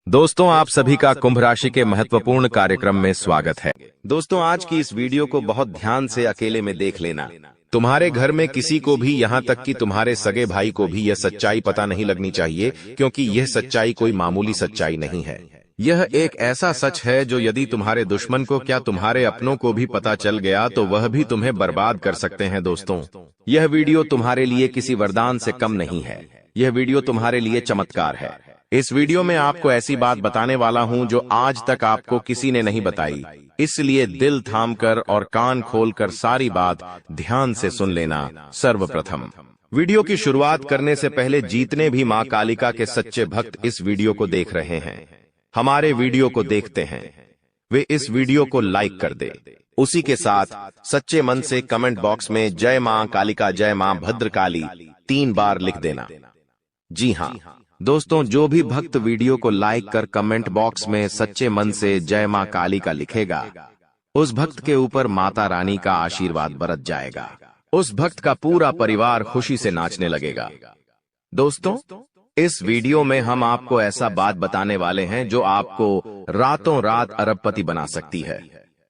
दोस्तों, आप सभी का कुंभ राशि के महत्वपूर्ण कार्यक्रम में स्वागत है। दोस्तों, आज की इस वीडियो को बहुत ध्यान से अकेले में देख लेना। तुम्हारे घर में किसी को भी, यहाँ तक कि तुम्हारे सगे भाई को भी यह सच्चाई पता नहीं लगनी चाहिए, क्योंकि यह सच्चाई कोई मामूली सच्चाई नहीं है। यह एक ऐसा सच है जो यदि तुम्हारे दुश्मन को, क्या तुम्हारे अपनों को भी पता चल गया तो वह भी तुम्हें बर्बाद कर सकते हैं। दोस्तों, यह वीडियो तुम्हारे लिए किसी वरदान से कम नहीं है। यह वीडियो तुम्हारे लिए चमत्कार है। इस वीडियो में आपको ऐसी बात बताने वाला हूं जो आज तक आपको किसी ने नहीं बताई, इसलिए दिल थामकर और कान खोलकर सारी बात ध्यान से सुन लेना। सर्वप्रथम, वीडियो की शुरुआत करने से पहले जितने भी मां कालिका के सच्चे भक्त इस वीडियो को देख रहे हैं, हमारे वीडियो को देखते हैं, वे इस वीडियो को लाइक कर दे। उसी के साथ सच्चे मन से कमेंट बॉक्स में जय मां कालिका, जय मां भद्रकाली 3 बार लिख देना। जी हां दोस्तों, जो भी भक्त वीडियो को लाइक कर कमेंट बॉक्स में सच्चे मन से जय मां काली का लिखेगा, उस भक्त के ऊपर माता रानी का आशीर्वाद बरस जाएगा। उस भक्त का पूरा परिवार खुशी से नाचने लगेगा। दोस्तों, इस वीडियो में हम आपको ऐसा बात बताने वाले हैं जो आपको रातों रात अरबपति बना सकती है।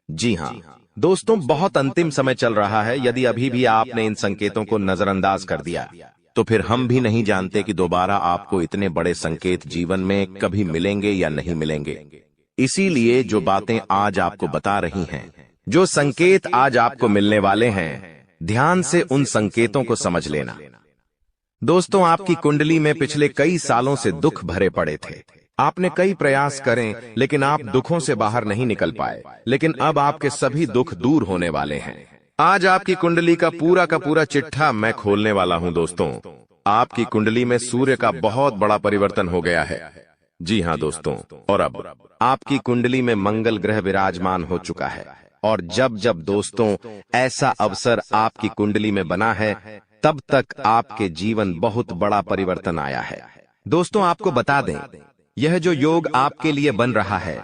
जी हां दोस्तों, बहुत अंतिम समय चल रहा है। यदि अभी भी आपने इन संकेतों को नजरअंदाज कर दिया तो फिर हम भी नहीं जानते कि दोबारा आपको इतने बड़े संकेत जीवन में कभी मिलेंगे या नहीं मिलेंगे। इसीलिए जो बातें आज आपको बता रही हैं, जो संकेत आज आपको मिलने वाले हैं, ध्यान से उन संकेतों को समझ लेना। दोस्तों, आपकी कुंडली में पिछले कई सालों से दुख भरे पड़े थे। आपने कई प्रयास करें, लेकिन आप दुखों से बाहर नहीं निकल पाए। लेकिन अब आपके सभी दुख दूर होने वाले हैं। आज आपकी कुंडली का पूरा चिट्ठा मैं खोलने वाला हूं। दोस्तों, आपकी कुंडली में सूर्य का बहुत बड़ा परिवर्तन हो गया है। जी हां दोस्तों, और अब आपकी कुंडली में मंगल ग्रह विराजमान हो चुका है। और जब जब दोस्तों ऐसा अवसर आपकी कुंडली में बना है, तब तक आपके जीवन बहुत बड़ा परिवर्तन आया है। दोस्तों, आपको बता दें, यह जो योग आपके लिए बन रहा है,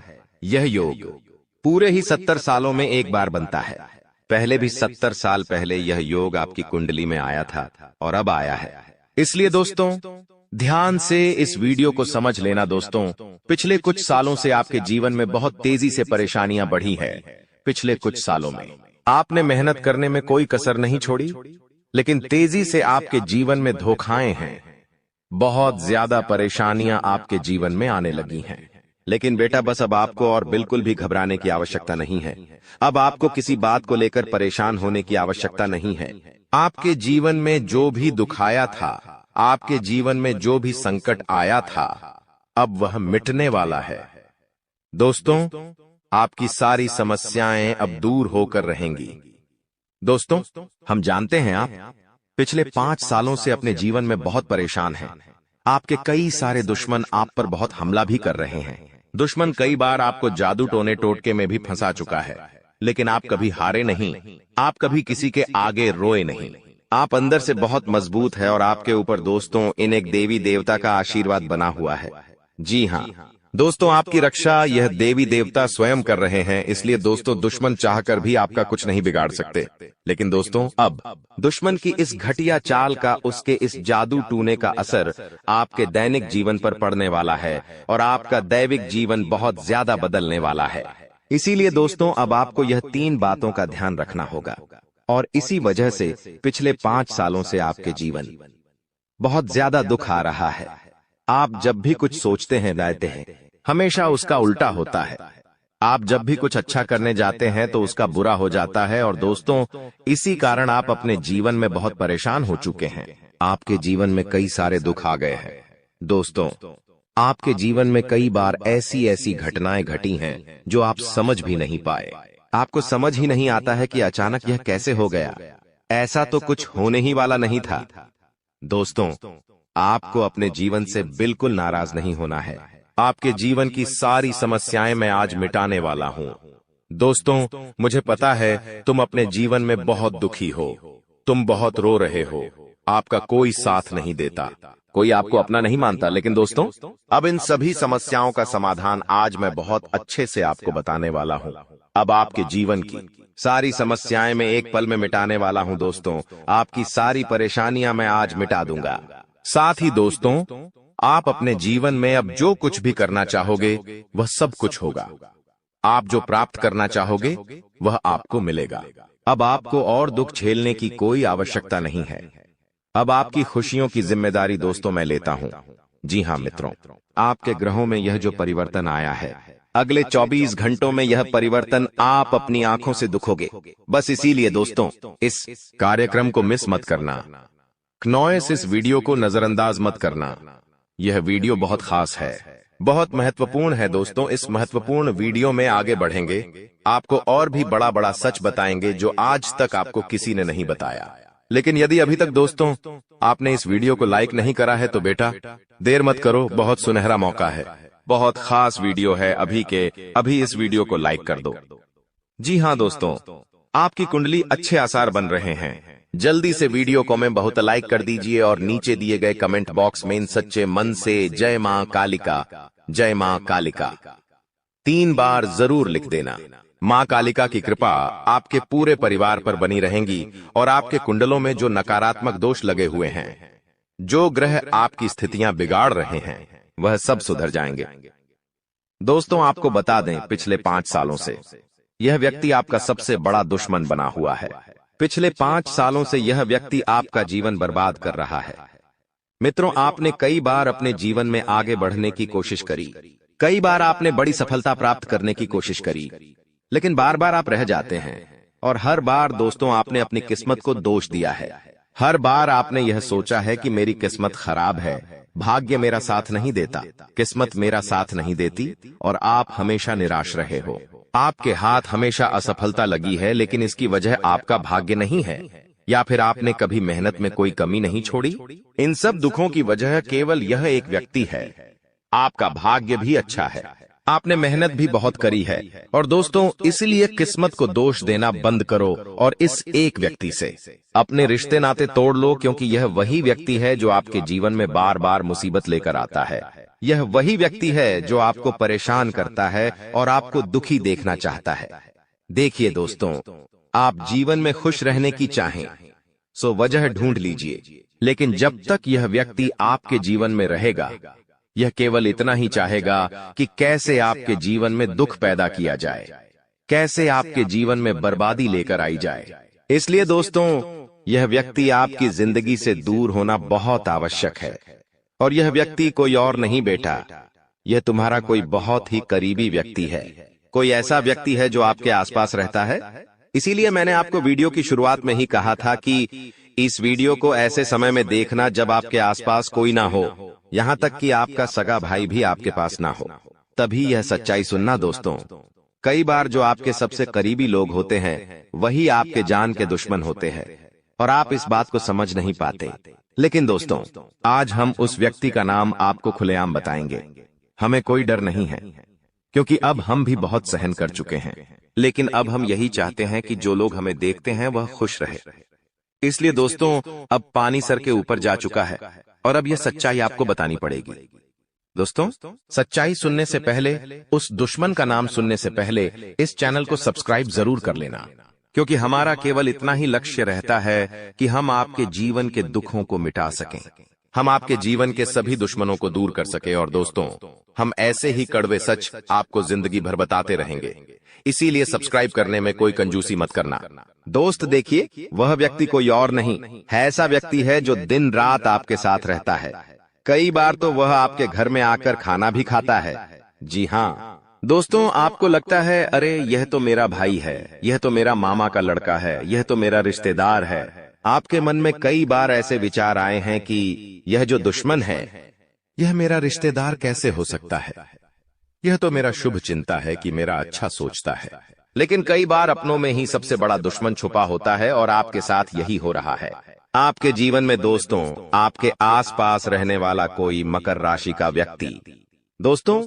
यह योग पूरे ही 70 सालों में एक बार बनता है। पहले भी 70 साल पहले यह योग आपकी कुंडली में आया था और अब आया है। इसलिए दोस्तों, ध्यान से इस वीडियो को समझ लेना। दोस्तों, पिछले कुछ सालों से आपके जीवन में बहुत तेजी से परेशानियां बढ़ी है। पिछले कुछ सालों में आपने मेहनत करने में कोई कसर नहीं छोड़ी, लेकिन तेजी से आपके जीवन में धोखाएं हैं। बहुत ज्यादा परेशानियां आपके जीवन में आने लगी हैं। लेकिन बेटा, बस अब आपको और बिल्कुल भी घबराने की आवश्यकता नहीं है। अब आपको किसी बात को लेकर परेशान होने की आवश्यकता नहीं है। आपके जीवन में जो भी दुख आया था, आपके जीवन में जो भी संकट आया था, अब वह मिटने वाला है। दोस्तों, आपकी सारी समस्याएं अब दूर होकर रहेंगी। दोस्तों, हम जानते हैं आप पिछले 5 सालों से अपने जीवन में बहुत परेशान हैं। आपके कई सारे दुश्मन आप पर बहुत हमला भी कर रहे हैं। दुश्मन कई बार आपको जादू टोने टोटके में भी फंसा चुका है, लेकिन आप कभी हारे नहीं। आप कभी किसी के आगे रोए नहीं। आप अंदर से बहुत मजबूत है और आपके ऊपर दोस्तों इन एक देवी देवता का आशीर्वाद बना हुआ है। जी हां दोस्तों, आपकी रक्षा यह देवी देवता स्वयं कर रहे हैं। इसलिए दोस्तों, दुश्मन चाहकर भी आपका कुछ नहीं बिगाड़ सकते। लेकिन दोस्तों, अब दुश्मन की इस घटिया चाल का, उसके इस जादू टूने का असर आपके दैनिक जीवन पर पड़ने वाला है और आपका दैविक जीवन बहुत ज्यादा बदलने वाला है। इसीलिए दोस्तों, अब आपको यह 3 बातों का ध्यान रखना होगा। और इसी वजह से पिछले 5 सालों से आपके जीवन बहुत ज्यादा दुख आ रहा है। आप जब भी कुछ सोचते हैं, रहते हैं, हमेशा उसका उल्टा होता है। आप जब भी कुछ अच्छा करने जाते हैं तो उसका बुरा हो जाता है। और दोस्तों, इसी कारण आप अपने जीवन में बहुत परेशान हो चुके हैं। आपके जीवन में कई सारे दुख आ गए हैं। दोस्तों, आपके जीवन में कई बार ऐसी घटनाएं घटी हैं जो आप समझ भी नहीं पाए। आपको समझ ही नहीं आता है कि अचानक यह कैसे हो गया। ऐसा तो कुछ होने ही वाला नहीं था। दोस्तों, आपको अपने जीवन से बिल्कुल नाराज नहीं होना है। आपके जीवन की सारी समस्याएं मैं आज मिटाने वाला हूं। दोस्तों, मुझे पता है तुम अपने जीवन में बहुत दुखी हो, तुम बहुत रो रहे हो, आपका कोई साथ नहीं देता, कोई आपको अपना नहीं मानता। लेकिन दोस्तों, अब इन सभी समस्याओं का समाधान आज मैं बहुत अच्छे से आपको बताने वाला हूं। अब आपके जीवन की सारी समस्याएं मैं एक पल में मिटाने वाला हूं। दोस्तों, आपकी सारी परेशानियां मैं आज मिटा दूंगा। साथ ही दोस्तों, आप अपने जीवन में अब जो कुछ भी करना चाहोगे वह सब कुछ होगा। आप जो प्राप्त करना चाहोगे वह आपको मिलेगा। अब आपको और दुख झेलने की कोई आवश्यकता नहीं है। अब आपकी खुशियों की जिम्मेदारी दोस्तों मैं लेता हूं। जी हां मित्रों, आपके ग्रहों में यह जो परिवर्तन आया है, अगले 24 घंटों में यह परिवर्तन आप अपनी आंखों से दिखोगे। बस इसीलिए दोस्तों इस कार्यक्रम को मिस मत करना। क्नॉयस इस वीडियो को नजरअंदाज मत करना। यह वीडियो बहुत खास है, बहुत महत्वपूर्ण है दोस्तों। इस महत्वपूर्ण वीडियो में आगे बढ़ेंगे, आपको और भी बड़ा बड़ा सच बताएंगे जो आज तक आपको किसी ने नहीं बताया। लेकिन यदि अभी तक दोस्तों आपने इस वीडियो को लाइक नहीं करा है तो बेटा देर मत करो, बहुत सुनहरा मौका है, बहुत खास वीडियो है, अभी इस वीडियो को लाइक कर दो। जी हां दोस्तों, आपकी कुंडली अच्छे आसार बन रहे हैं। जल्दी से वीडियो को में बहुत लाइक कर दीजिए और नीचे दिए गए कमेंट बॉक्स में इन सच्चे मन से जय मां कालिका, जय मां कालिका 3 बार जरूर लिख देना। मां कालिका की कृपा आपके पूरे परिवार पर बनी रहेंगी और आपके कुंडलों में जो नकारात्मक दोष लगे हुए हैं, जो ग्रह आपकी स्थितियां बिगाड़ रहे हैं, वह सब सुधर जाएंगे। दोस्तों आपको बता दें, पिछले 5 सालों से यह व्यक्ति आपका सबसे बड़ा दुश्मन बना हुआ है। पिछले 5 सालों से यह व्यक्ति आपका जीवन बर्बाद कर रहा है। मित्रों, आपने कई बार अपने जीवन में आगे बढ़ने की कोशिश करी, कई बार आपने बड़ी सफलता प्राप्त करने की कोशिश करी, लेकिन बार बार आप रह जाते हैं। और हर बार दोस्तों आपने अपनी किस्मत को दोष दिया है। हर बार आपने यह सोचा है कि मेरी किस्मत खराब है, भाग्य मेरा साथ नहीं देता, किस्मत मेरा साथ नहीं देती, और आप हमेशा निराश रहे हो। आपके हाथ हमेशा असफलता लगी है, लेकिन इसकी वजह आपका भाग्य नहीं है, या फिर आपने कभी मेहनत में कोई कमी नहीं छोड़ी। इन सब दुखों की वजह केवल यह एक व्यक्ति है। आपका भाग्य भी अच्छा है, आपने मेहनत भी बहुत करी है। और दोस्तों इसलिए किस्मत को दोष देना बंद करो और इस एक व्यक्ति से अपने रिश्ते नाते तोड़ लो, क्योंकि यह वही व्यक्ति है जो आपके जीवन में बार बार मुसीबत लेकर आता है। यह वही व्यक्ति है जो आपको परेशान करता है और आपको दुखी देखना चाहता है। देखिए दोस्तों, आप जीवन में खुश रहने की चाहें सो वजह ढूंढ लीजिए, लेकिन जब तक यह व्यक्ति आपके जीवन में रहेगा, यह केवल इतना ही चाहेगा कि कैसे आपके जीवन में दुख पैदा किया जाए, कैसे आपके जीवन में बर्बादी लेकर आई जाए। इसलिए दोस्तों यह व्यक्ति आपकी जिंदगी से दूर होना बहुत आवश्यक है। और यह व्यक्ति कोई और नहीं बेटा, यह तुम्हारा कोई बहुत ही करीबी व्यक्ति है, कोई ऐसा व्यक्ति है जो आपके आसपास रहता है। इसीलिए मैंने आपको वीडियो की शुरुआत में ही कहा था कि इस वीडियो को ऐसे समय में देखना जब आपके आसपास कोई ना हो, यहाँ तक कि आपका सगा भाई भी आपके पास ना हो, तभी यह सच्चाई सुनना दोस्तों। कई बार जो आपके सबसे करीबी लोग होते हैं वही आपके जान के दुश्मन होते हैं और आप इस बात को समझ नहीं पाते। लेकिन दोस्तों आज हम उस व्यक्ति का नाम आपको खुलेआम बताएंगे। हमें कोई डर नहीं है, क्योंकि अब हम भी बहुत सहन कर चुके हैं। लेकिन अब हम यही चाहते हैं कि जो लोग हमें देखते हैं वह खुश रहे। इसलिए दोस्तों अब पानी सर के ऊपर जा चुका है और अब यह सच्चाई आपको बतानी पड़ेगी। दोस्तों सच्चाई सुनने से पहले, उस दुश्मन का नाम सुनने से पहले इस चैनल को सब्सक्राइब जरूर कर लेना, क्योंकि हमारा केवल इतना ही लक्ष्य रहता है कि हम आपके जीवन के दुखों को मिटा सकें, हम आपके जीवन के सभी दुश्मनों को दूर कर सके। और दोस्तों हम ऐसे ही कड़वे सच आपको जिंदगी भर बताते रहेंगे, इसीलिए सब्सक्राइब करने में कोई कंजूसी मत करना। दोस्त देखिए, वह व्यक्ति कोई और नहीं है, ऐसा व्यक्ति है जो दिन रात आपके साथ रहता है। कई बार तो वह आपके घर में आकर खाना भी खाता है। जी हाँ दोस्तों, आपको लगता है अरे यह तो मेरा भाई है, यह तो मेरा मामा का लड़का है, यह तो मेरा रिश्तेदार है। आपके मन में कई बार ऐसे विचार आए हैं कि यह जो दुश्मन है यह मेरा रिश्तेदार कैसे हो सकता है, यह तो मेरा शुभ चिंता है कि मेरा अच्छा सोचता है। लेकिन कई बार अपनों में ही सबसे बड़ा दुश्मन छुपा होता है और आपके साथ यही हो रहा है। आपके जीवन में दोस्तों आपके आसपास रहने वाला कोई मकर राशि का व्यक्ति दोस्तों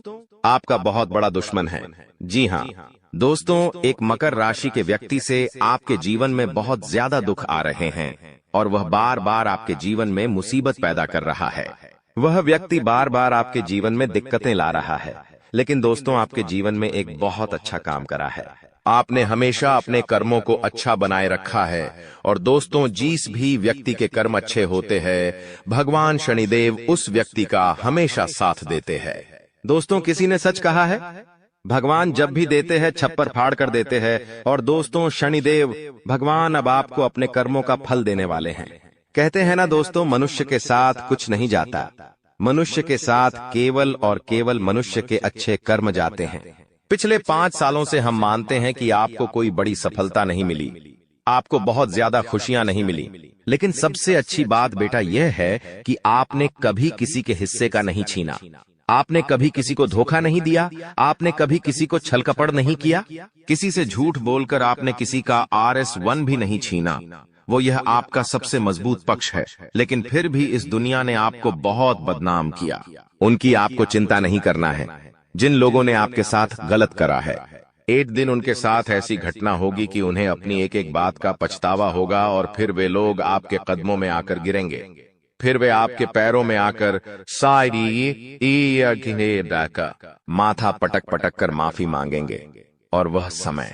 आपका बहुत बड़ा दुश्मन है। जी हाँ दोस्तों, एक मकर राशि के व्यक्ति से आपके जीवन में बहुत ज्यादा दुख आ रहे हैं और वह बार बार आपके जीवन में मुसीबत पैदा कर रहा है। वह व्यक्ति बार बार आपके जीवन में दिक्कतें ला रहा है, लेकिन दोस्तों आपके जीवन में एक बहुत अच्छा काम करा है। आपने हमेशा अपने कर्मों को अच्छा बनाए रखा है। और दोस्तों, जिस भी व्यक्ति के कर्म अच्छे होते हैं, भगवान शनिदेव उस व्यक्ति का हमेशा साथ देते हैं। दोस्तों, किसी ने सच कहा है, भगवान जब भी देते हैं छप्पर फाड़ कर देते हैं। और दोस्तों, शनिदेव भगवान अब आपको अपने कर्मों का फल देने वाले हैं। कहते हैं ना दोस्तों, मनुष्य के साथ कुछ नहीं जाता, मनुष्य के साथ केवल और केवल मनुष्य के अच्छे कर्म जाते हैं। पिछले 5 सालों से हम मानते हैं कि आपको कोई बड़ी सफलता नहीं मिली, आपको बहुत ज्यादा खुशियां नहीं मिली, लेकिन सबसे अच्छी बात बेटा यह है कि आपने कभी किसी के हिस्से का नहीं छीना, आपने कभी किसी को धोखा नहीं दिया, आपने कभी किसी को छल कपट नहीं किया, किसी से झूठ बोलकर आपने किसी का RS1 भी नहीं छीना। वो यह आपका सबसे मजबूत पक्ष है, लेकिन फिर भी इस दुनिया ने आपको बहुत बदनाम किया। उनकी आपको चिंता नहीं करना है। जिन लोगों ने आपके साथ गलत करा है, एक दिन उनके साथ ऐसी घटना होगी कि उन्हें अपनी एक एक बात का पछतावा होगा, और फिर वे लोग आपके कदमों में आकर गिरेंगे, फिर वे आपके पैरों में आकर माथा पटक पटक कर माफी मांगेंगे। और वह समय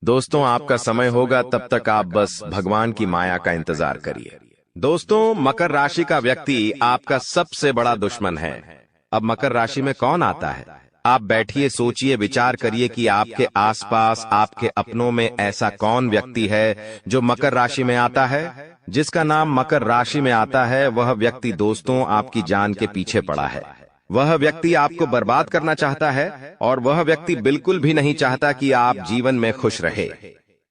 दोस्तों आपका समय होगा, तब तक आप बस भगवान की माया का इंतजार करिए। दोस्तों, मकर राशि का व्यक्ति आपका सबसे बड़ा दुश्मन है। अब मकर राशि में कौन आता है? आप बैठिए, सोचिए, विचार करिए कि आपके आसपास, आपके अपनों में ऐसा कौन व्यक्ति है जो मकर राशि में आता है। जिसका नाम मकर राशि में आता है, वह व्यक्ति दोस्तों आपकी जान के पीछे पड़ा है। वह व्यक्ति आपको बर्बाद करना चाहता है, और वह व्यक्ति बिल्कुल भी नहीं चाहता कि आप जीवन में खुश रहे,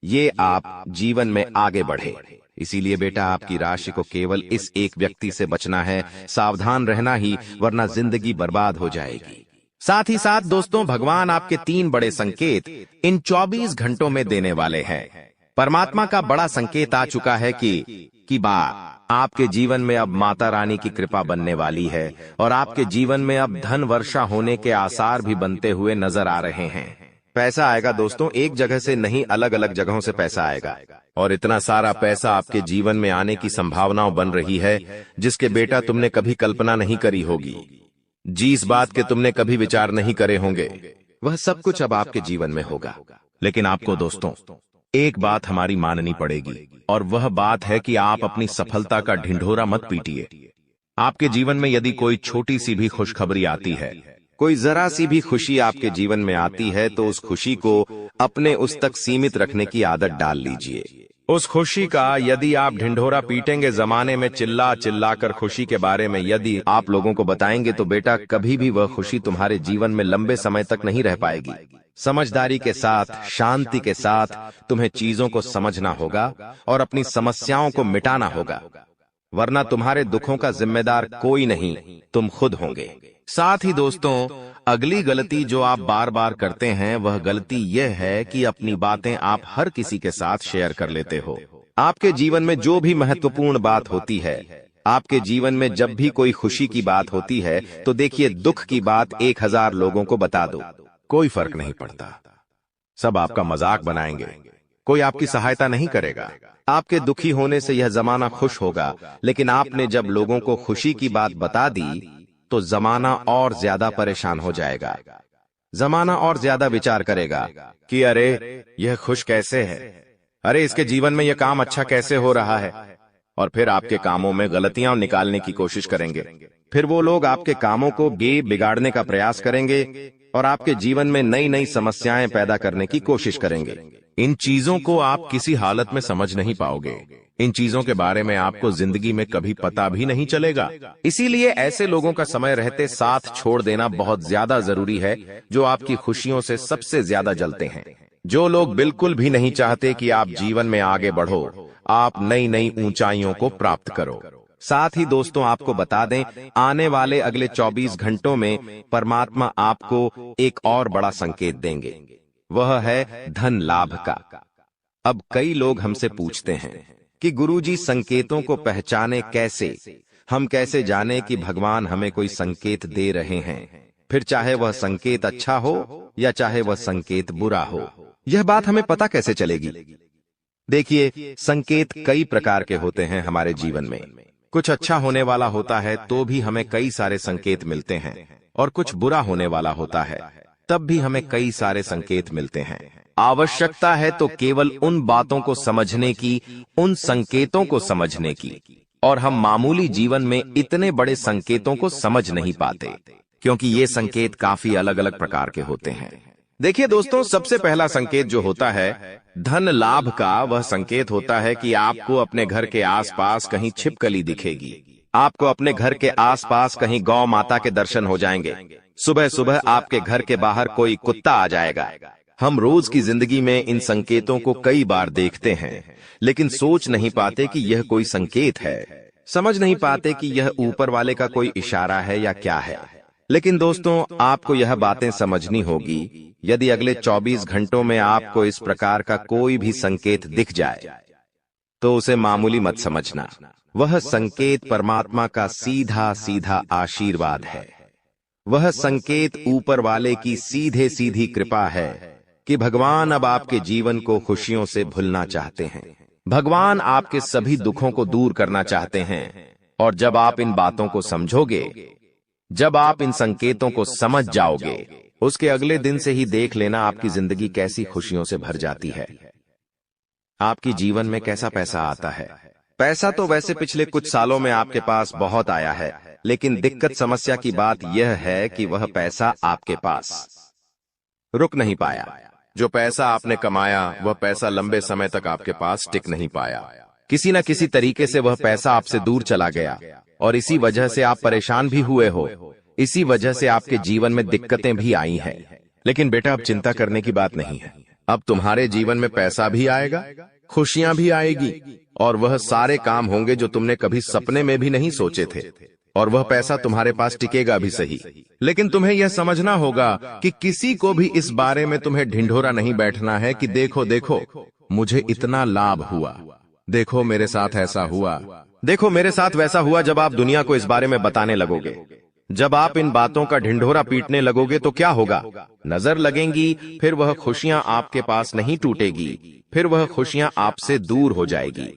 ये आप जीवन में आगे बढ़े। इसीलिए बेटा, आपकी राशि को केवल इस एक व्यक्ति से बचना है, सावधान रहना ही, वरना जिंदगी बर्बाद हो जाएगी। साथ ही साथ दोस्तों, भगवान आपके 3 बड़े संकेत इन 24 घंटों में देने वाले हैं। परमात्मा का बड़ा संकेत आ चुका है कि आपके जीवन में अब माता रानी की कृपा बनने वाली है, और आपके जीवन में अब धन वर्षा होने के आसार भी बनते हुए नजर आ रहे हैं। पैसा आएगा दोस्तों, एक जगह से नहीं, अलग अलग जगहों से पैसा आएगा, और इतना सारा पैसा आपके जीवन में आने की संभावनाएं बन रही है, जिसके बेटा तुमने कभी कल्पना नहीं करी होगी। जिस बात के तुमने कभी विचार नहीं करे होंगे, वह सब कुछ अब आपके जीवन में होगा। लेकिन आपको दोस्तों एक बात हमारी माननी पड़ेगी, और वह बात है कि आप अपनी सफलता का ढिंढोरा मत पीटिए। आपके जीवन में यदि कोई छोटी सी भी खुशखबरी आती है, कोई जरा सी भी खुशी आपके जीवन में आती है, तो उस खुशी को अपने उस तक सीमित रखने की आदत डाल लीजिए। उस खुशी का यदि आप ढिंढोरा पीटेंगे, जमाने में चिल्ला चिल्ला कर खुशी के बारे में यदि आप लोगों को बताएंगे, तो बेटा कभी भी वह खुशी तुम्हारे जीवन में लंबे समय तक नहीं रह पाएगी। समझदारी के साथ, शांति के साथ तुम्हें चीजों को समझना होगा और अपनी समस्याओं को मिटाना होगा, वरना तुम्हारे दुखों का जिम्मेदार कोई नहीं, तुम खुद होंगे। साथ ही दोस्तों, अगली गलती जो आप बार बार करते हैं, वह गलती यह है कि अपनी बातें आप हर किसी के साथ शेयर कर लेते हो। आपके जीवन में जो भी महत्वपूर्ण बात होती है, आपके जीवन में जब भी कोई खुशी की बात होती है, तो देखिए, दुख की बात 1000 लोगों को बता दो, कोई फर्क नहीं पड़ता, सब आपका मजाक बनाएंगे, कोई आपकी सहायता नहीं करेगा। आपके दुखी होने से यह जमाना खुश होगा, लेकिन आपने जब लोगों को खुशी की बात बता दी, तो जमाना और ज्यादा परेशान हो जाएगा। जमाना और ज्यादा विचार करेगा कि अरे यह खुश कैसे है, अरे इसके जीवन में यह काम अच्छा कैसे हो रहा है, और फिर आपके कामों में गलतियां निकालने की कोशिश करेंगे। फिर वो लोग आपके कामों को बिगाड़ने का प्रयास करेंगे और आपके जीवन में नई नई समस्याएं पैदा करने की कोशिश करेंगे। इन चीजों को आप किसी हालत में समझ नहीं पाओगे, इन चीजों के बारे में आपको जिंदगी में कभी पता भी नहीं चलेगा। इसीलिए ऐसे लोगों का समय रहते साथ छोड़ देना बहुत ज्यादा जरूरी है, जो आपकी खुशियों से सबसे ज्यादा जलते हैं। जो लोग बिल्कुल भी नहीं चाहते कि आप जीवन में आगे बढ़ो, आप नई नई ऊंचाइयों को प्राप्त करो। साथ ही दोस्तों, आपको बता दें, आने वाले अगले 24 घंटों में परमात्मा आपको एक और बड़ा संकेत देंगे, वह है धन लाभ का। अब कई लोग हमसे पूछते हैं कि गुरुजी, संकेतों को पहचाने कैसे, हम कैसे जाने कि भगवान हमें कोई संकेत दे रहे हैं, फिर चाहे वह संकेत अच्छा हो या चाहे वह संकेत बुरा हो, यह बात हमें पता कैसे चलेगी? देखिए, संकेत कई प्रकार के होते हैं हमारे जीवन में। कुछ अच्छा होने वाला होता है तो भी हमें कई सारे संकेत मिलते हैं, और कुछ बुरा होने वाला होता है तब भी हमें कई सारे संकेत मिलते हैं। आवश्यकता है तो केवल उन बातों को समझने की, उन संकेतों को समझने की। और हम मामूली जीवन में इतने बड़े संकेतों को समझ नहीं पाते, क्योंकि ये संकेत काफी अलग अलग प्रकार के होते हैं। देखिए दोस्तों, सबसे पहला संकेत जो होता है धन लाभ का, वह संकेत होता है कि आपको अपने घर के आसपास कहीं छिपकली दिखेगी। आपको अपने घर के आसपास कहीं गौ माता के दर्शन हो जाएंगे। सुबह सुबह आपके घर के बाहर कोई कुत्ता आ जाएगा। हम रोज की जिंदगी में इन संकेतों को कई बार देखते हैं, लेकिन सोच नहीं पाते कि यह कोई संकेत है, समझ नहीं पाते कि यह ऊपर वाले का कोई इशारा है या क्या है। लेकिन दोस्तों, आपको यह बातें समझनी होगी। यदि अगले 24 घंटों में आपको इस प्रकार का कोई भी संकेत दिख जाए, तो उसे मामूली मत समझना। वह संकेत परमात्मा का सीधा सीधा आशीर्वाद है। वह संकेत ऊपर वाले की सीधे सीधी कृपा है कि भगवान अब आपके जीवन को खुशियों से भुलना चाहते हैं। भगवान आपके सभी दुखों को दूर करना चाहते हैं। और जब आप इन बातों को समझोगे, जब आप इन संकेतों को समझ जाओगे, उसके अगले दिन से ही देख लेना आपकी जिंदगी कैसी खुशियों से भर जाती है। आपकी जीवन में कैसा पैसा आता है। पैसा तो वैसे पिछले कुछ सालों में आपके पास बहुत आया है, लेकिन दिक्कत समस्या की बात यह है कि वह पैसा आपके पास रुक नहीं पाया। जो पैसा आपने कमाया, वह पैसा लंबे समय तक आपके पास टिक नहीं पाया। किसी न किसी तरीके से वह पैसा आपसे दूर चला गया, और इसी वजह से आप परेशान भी हुए हो। इसी वजह से आपके जीवन में दिक्कतें भी आई हैं। लेकिन बेटा, अब चिंता करने की बात नहीं है। अब तुम्हारे जीवन में पैसा भी आएगा, खुशियां भी आएगी, और वह सारे काम होंगे जो तुमने कभी सपने में भी नहीं सोचे थे। और वह पैसा तुम्हारे पास टिकेगा भी सही, लेकिन तुम्हें यह समझना होगा कि किसी को भी इस बारे में तुम्हें ढिंढोरा नहीं बैठना है कि देखो देखो मुझे इतना लाभ हुआ, देखो मेरे साथ ऐसा हुआ, देखो मेरे साथ वैसा हुआ। जब आप दुनिया को इस बारे में बताने लगोगे, जब आप इन बातों का ढिंढोरा पीटने लगोगे, तो क्या होगा? नजर लगेंगी, फिर वह खुशियां आपके पास नहीं टूटेगी, फिर वह खुशियां आपसे दूर हो जाएगी।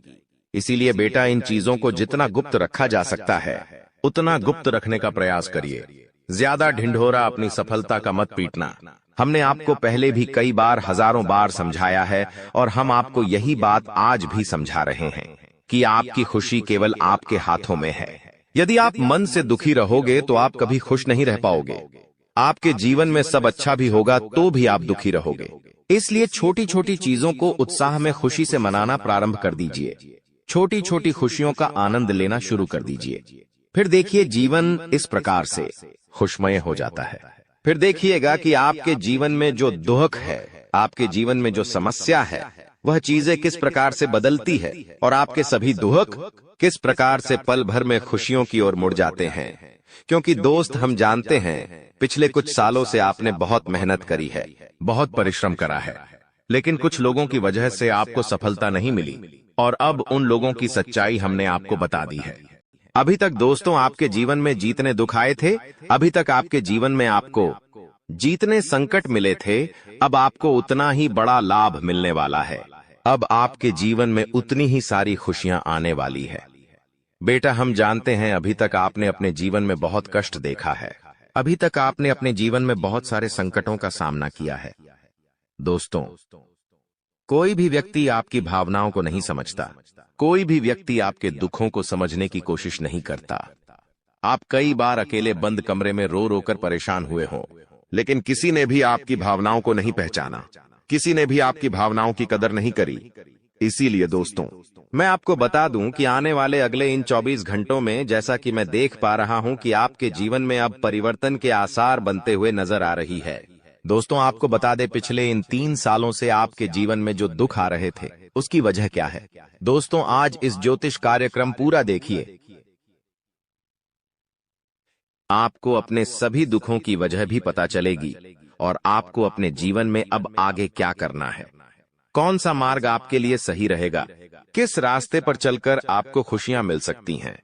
इसीलिए बेटा, इन चीजों को जितना गुप्त रखा जा सकता है उतना गुप्त रखने का प्रयास करिए। ज्यादा ढिंढोरा अपनी सफलता का मत पीटना। हमने आपको पहले भी कई बार, हजारों बार समझाया है, और हम आपको यही बात आज भी समझा रहे हैं कि आपकी खुशी केवल आपके हाथों में है। यदि आप मन से दुखी रहोगे तो आप कभी खुश नहीं रह पाओगे। आपके जीवन में सब अच्छा भी होगा तो भी आप दुखी रहोगे। इसलिए छोटी छोटी चीजों को उत्साह में खुशी से मनाना प्रारंभ कर दीजिए। छोटी छोटी खुशियों का आनंद लेना शुरू कर दीजिए। फिर देखिए, जीवन इस प्रकार से खुशमय हो जाता है। फिर देखिएगा कि आपके जीवन में जो दुख है, आपके जीवन में जो समस्या है, वह चीजें किस प्रकार से बदलती है, और आपके सभी दुख किस प्रकार से पल भर में खुशियों की ओर मुड़ जाते हैं। क्योंकि दोस्त, हम जानते हैं पिछले कुछ सालों से आपने बहुत मेहनत करी है, बहुत परिश्रम करा है, लेकिन कुछ लोगों की वजह से आपको सफलता नहीं मिली, और अब उन लोगों की सच्चाई हमने आपको बता दी है। अभी तक दोस्तों आपके जीवन में जितने दुख आए थे, अभी तक आपके जीवन में आपको जितने संकट मिले थे, अब आपको उतना ही बड़ा लाभ मिलने वाला है। अब आपके जीवन में उतनी ही सारी खुशियां आने वाली है। बेटा, हम जानते हैं अभी तक आपने अपने जीवन में बहुत कष्ट देखा है। अभी तक आपने अपने जीवन में बहुत सारे संकटों का सामना किया है। दोस्तों, कोई भी व्यक्ति आपकी भावनाओं को नहीं समझता। कोई भी व्यक्ति आपके दुखों को समझने की कोशिश नहीं करता। आप कई बार अकेले बंद कमरे में रो रोकर परेशान हुए हों, लेकिन किसी ने भी आपकी भावनाओं को नहीं पहचाना, किसी ने भी आपकी भावनाओं की कदर नहीं करी। इसीलिए दोस्तों, मैं आपको बता दूं कि आने वाले अगले इन 24 घंटों में, जैसा कि मैं देख पा रहा हूं कि आपके जीवन में अब परिवर्तन के आसार बनते हुए नजर आ रही है। दोस्तों, आपको बता दें, पिछले इन 3 सालों से आपके जीवन में जो दुख आ रहे थे, उसकी वजह क्या है? दोस्तों, आज इस ज्योतिष कार्यक्रम पूरा देखिए। आपको अपने सभी दुखों की वजह भी पता चलेगी, और आपको अपने जीवन में अब आगे क्या करना है, कौन सा मार्ग आपके लिए सही रहेगा, किस रास्ते पर चलकर आपको खुशियां मिल सकती हैं।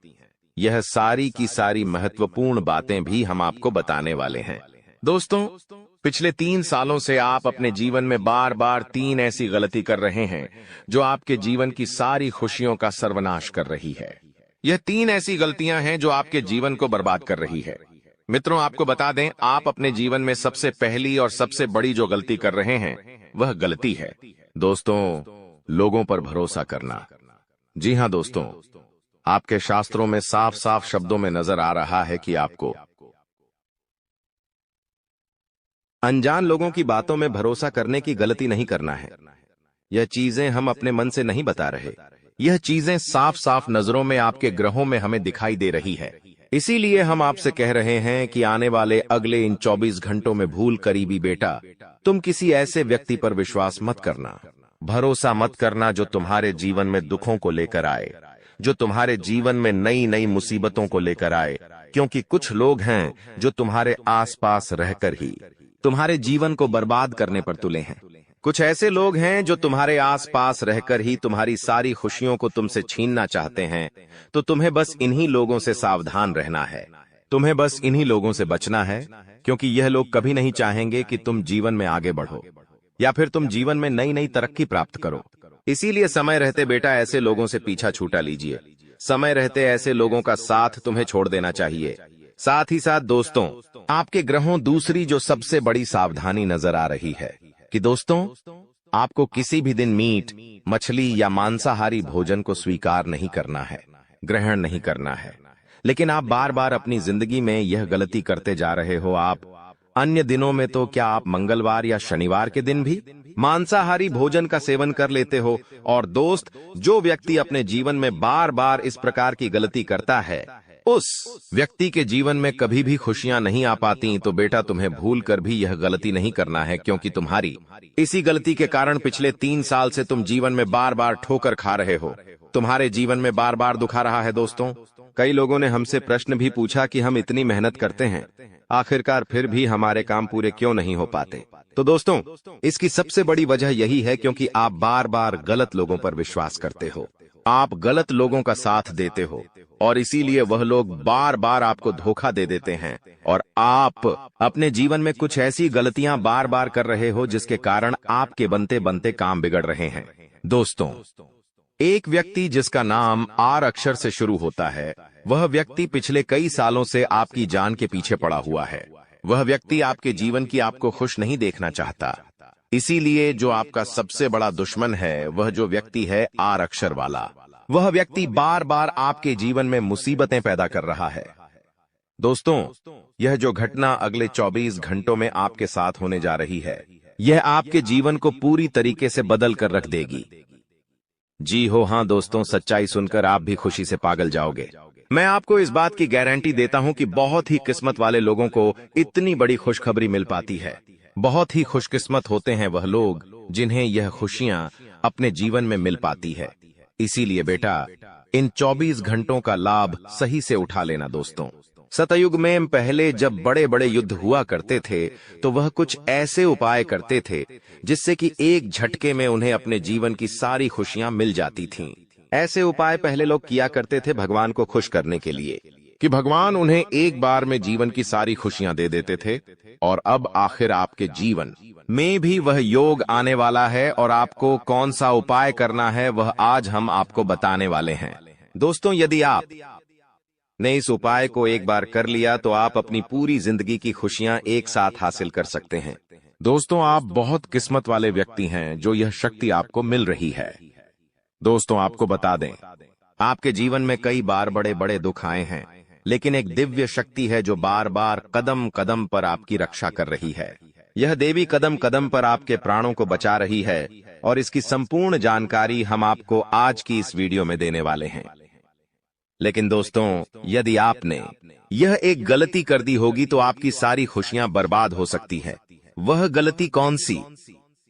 यह सारी की सारी महत्वपूर्ण बातें भी हम आपको बताने वाले हैं। दोस्तों, पिछले 3 सालों से आप अपने जीवन में बार बार 3 ऐसी गलती कर रहे हैं जो आपके जीवन की सारी खुशियों का सर्वनाश कर रही है। यह 3 ऐसी गलतियां हैं जो आपके जीवन को बर्बाद कर रही है। मित्रों, आपको बता दें, आप अपने जीवन में सबसे पहली और सबसे बड़ी जो गलती कर रहे हैं, वह गलती है। दोस्तों, लोगों पर भरोसा करना। जी हाँ दोस्तों, आपके शास्त्रों में साफ साफ शब्दों में नजर आ रहा है कि आपको अनजान लोगों की बातों में भरोसा करने की गलती नहीं करना है। यह चीजें हम अपने मन से नहीं बता रहे, यह चीजें साफ साफ नजरों में आपके ग्रहों में हमें दिखाई दे रही है। इसीलिए हम आपसे कह रहे हैं कि आने वाले अगले इन 24 घंटों में भूल करीबी बेटा, तुम किसी ऐसे व्यक्ति पर विश्वास मत करना, भरोसा मत करना जो तुम्हारे जीवन में दुखों को लेकर आए, जो तुम्हारे जीवन में नई नई मुसीबतों को लेकर आए। क्योंकि कुछ लोग हैं जो तुम्हारे आसपास रहकर ही तुम्हारे जीवन को बर्बाद करने पर तुले हैं। कुछ ऐसे लोग हैं जो तुम्हारे आसपास रहकर ही तुम्हारी सारी खुशियों को तुमसे छीनना चाहते हैं। तो तुम्हें बस इन्हीं लोगों से सावधान रहना है, तुम्हें बस इन्हीं लोगों से बचना है, क्योंकि यह लोग कभी नहीं चाहेंगे कि तुम जीवन में आगे बढ़ो या फिर तुम जीवन में नई नई तरक्की प्राप्त करो। इसीलिए समय रहते बेटा ऐसे लोगों से पीछा छूटा लीजिए। समय रहते ऐसे लोगों का साथ तुम्हें छोड़ देना चाहिए। साथ ही साथ दोस्तों, आपके ग्रहों दूसरी जो सबसे बड़ी सावधानी नजर आ रही है कि दोस्तों, आपको किसी भी दिन मीट, मछली या मांसाहारी भोजन को स्वीकार नहीं करना है, ग्रहण नहीं करना है। लेकिन आप बार बार अपनी जिंदगी में यह गलती करते जा रहे हो। आप अन्य दिनों में तो क्या आप मंगलवार या शनिवार के दिन भी मांसाहारी भोजन का सेवन कर लेते हो। और दोस्त, जो व्यक्ति अपने जीवन में बार बार इस प्रकार की गलती करता है, उस व्यक्ति के जीवन में कभी भी खुशियां नहीं आ पाती। तो बेटा, तुम्हें भूल कर भी यह गलती नहीं करना है, क्योंकि तुम्हारी इसी गलती के कारण पिछले 3 साल से तुम जीवन में बार बार ठोकर खा रहे हो, तुम्हारे जीवन में बार बार दुखा रहा है। दोस्तों, कई लोगों ने हमसे प्रश्न भी पूछा कि हम इतनी मेहनत करते हैं, आखिरकार फिर भी हमारे काम पूरे क्यों नहीं हो पाते। तो दोस्तों, इसकी सबसे बड़ी वजह यही है क्योंकि आप बार बार गलत लोगों पर विश्वास करते हो, आप गलत लोगों का साथ देते हो, और इसीलिए वह लोग बार बार आपको धोखा दे देते हैं। और आप अपने जीवन में कुछ ऐसी गलतियां बार बार कर रहे हो जिसके कारण आपके बनते बनते काम बिगड़ रहे हैं। दोस्तों, एक व्यक्ति जिसका नाम आर अक्षर से शुरू होता है, वह व्यक्ति पिछले कई सालों से आपकी जान के पीछे पड़ा हुआ है। वह व्यक्ति आपके जीवन की आपको खुश नहीं देखना चाहता। इसीलिए जो आपका सबसे बड़ा दुश्मन है, वह जो व्यक्ति है आर अक्षर वाला, वह व्यक्ति बार बार आपके जीवन में मुसीबतें पैदा कर रहा है। दोस्तों, यह जो घटना अगले 24 घंटों में आपके साथ होने जा रही है, यह आपके जीवन को पूरी तरीके से बदल कर रख देगी। जी हो हाँ दोस्तों, सच्चाई सुनकर आप भी खुशी से पागल जाओगे। मैं आपको इस बात की गारंटी देता हूं कि बहुत ही किस्मत वाले लोगों को इतनी बड़ी खुशखबरी मिल पाती है। बहुत ही खुशकिस्मत होते हैं वह लोग जिन्हें यह खुशियां अपने जीवन में मिल पाती है। इसीलिए बेटा, इन 24 घंटों का लाभ सही से उठा लेना। दोस्तों, सतयुग में पहले जब बड़े बड़े युद्ध हुआ करते थे, तो वह कुछ ऐसे उपाय करते थे जिससे कि एक झटके में उन्हें अपने जीवन की सारी खुशियां मिल जाती थीं। ऐसे उपाय पहले लोग किया करते थे भगवान को खुश करने के लिए, कि भगवान उन्हें एक बार में जीवन की सारी खुशियां दे देते थे। और अब आखिर आपके जीवन में भी वह योग आने वाला है, और आपको कौन सा उपाय करना है वह आज हम आपको बताने वाले हैं। दोस्तों, यदि आप ने इस उपाय को एक बार कर लिया तो आप अपनी पूरी जिंदगी की खुशियां एक साथ हासिल कर सकते हैं। दोस्तों, आप बहुत किस्मत वाले व्यक्ति हैं जो यह शक्ति आपको मिल रही है। दोस्तों, आपको बता दें, आपके जीवन में कई बार बड़े बड़े दुख आए हैं, लेकिन एक दिव्य शक्ति है जो बार बार कदम कदम पर आपकी रक्षा कर रही है। यह देवी कदम कदम पर आपके प्राणों को बचा रही है, और इसकी संपूर्ण जानकारी हम आपको आज की इस वीडियो में देने वाले हैं। लेकिन दोस्तों, यदि आपने यह एक गलती कर दी होगी तो आपकी सारी खुशियां बर्बाद हो सकती है। वह गलती कौन सी?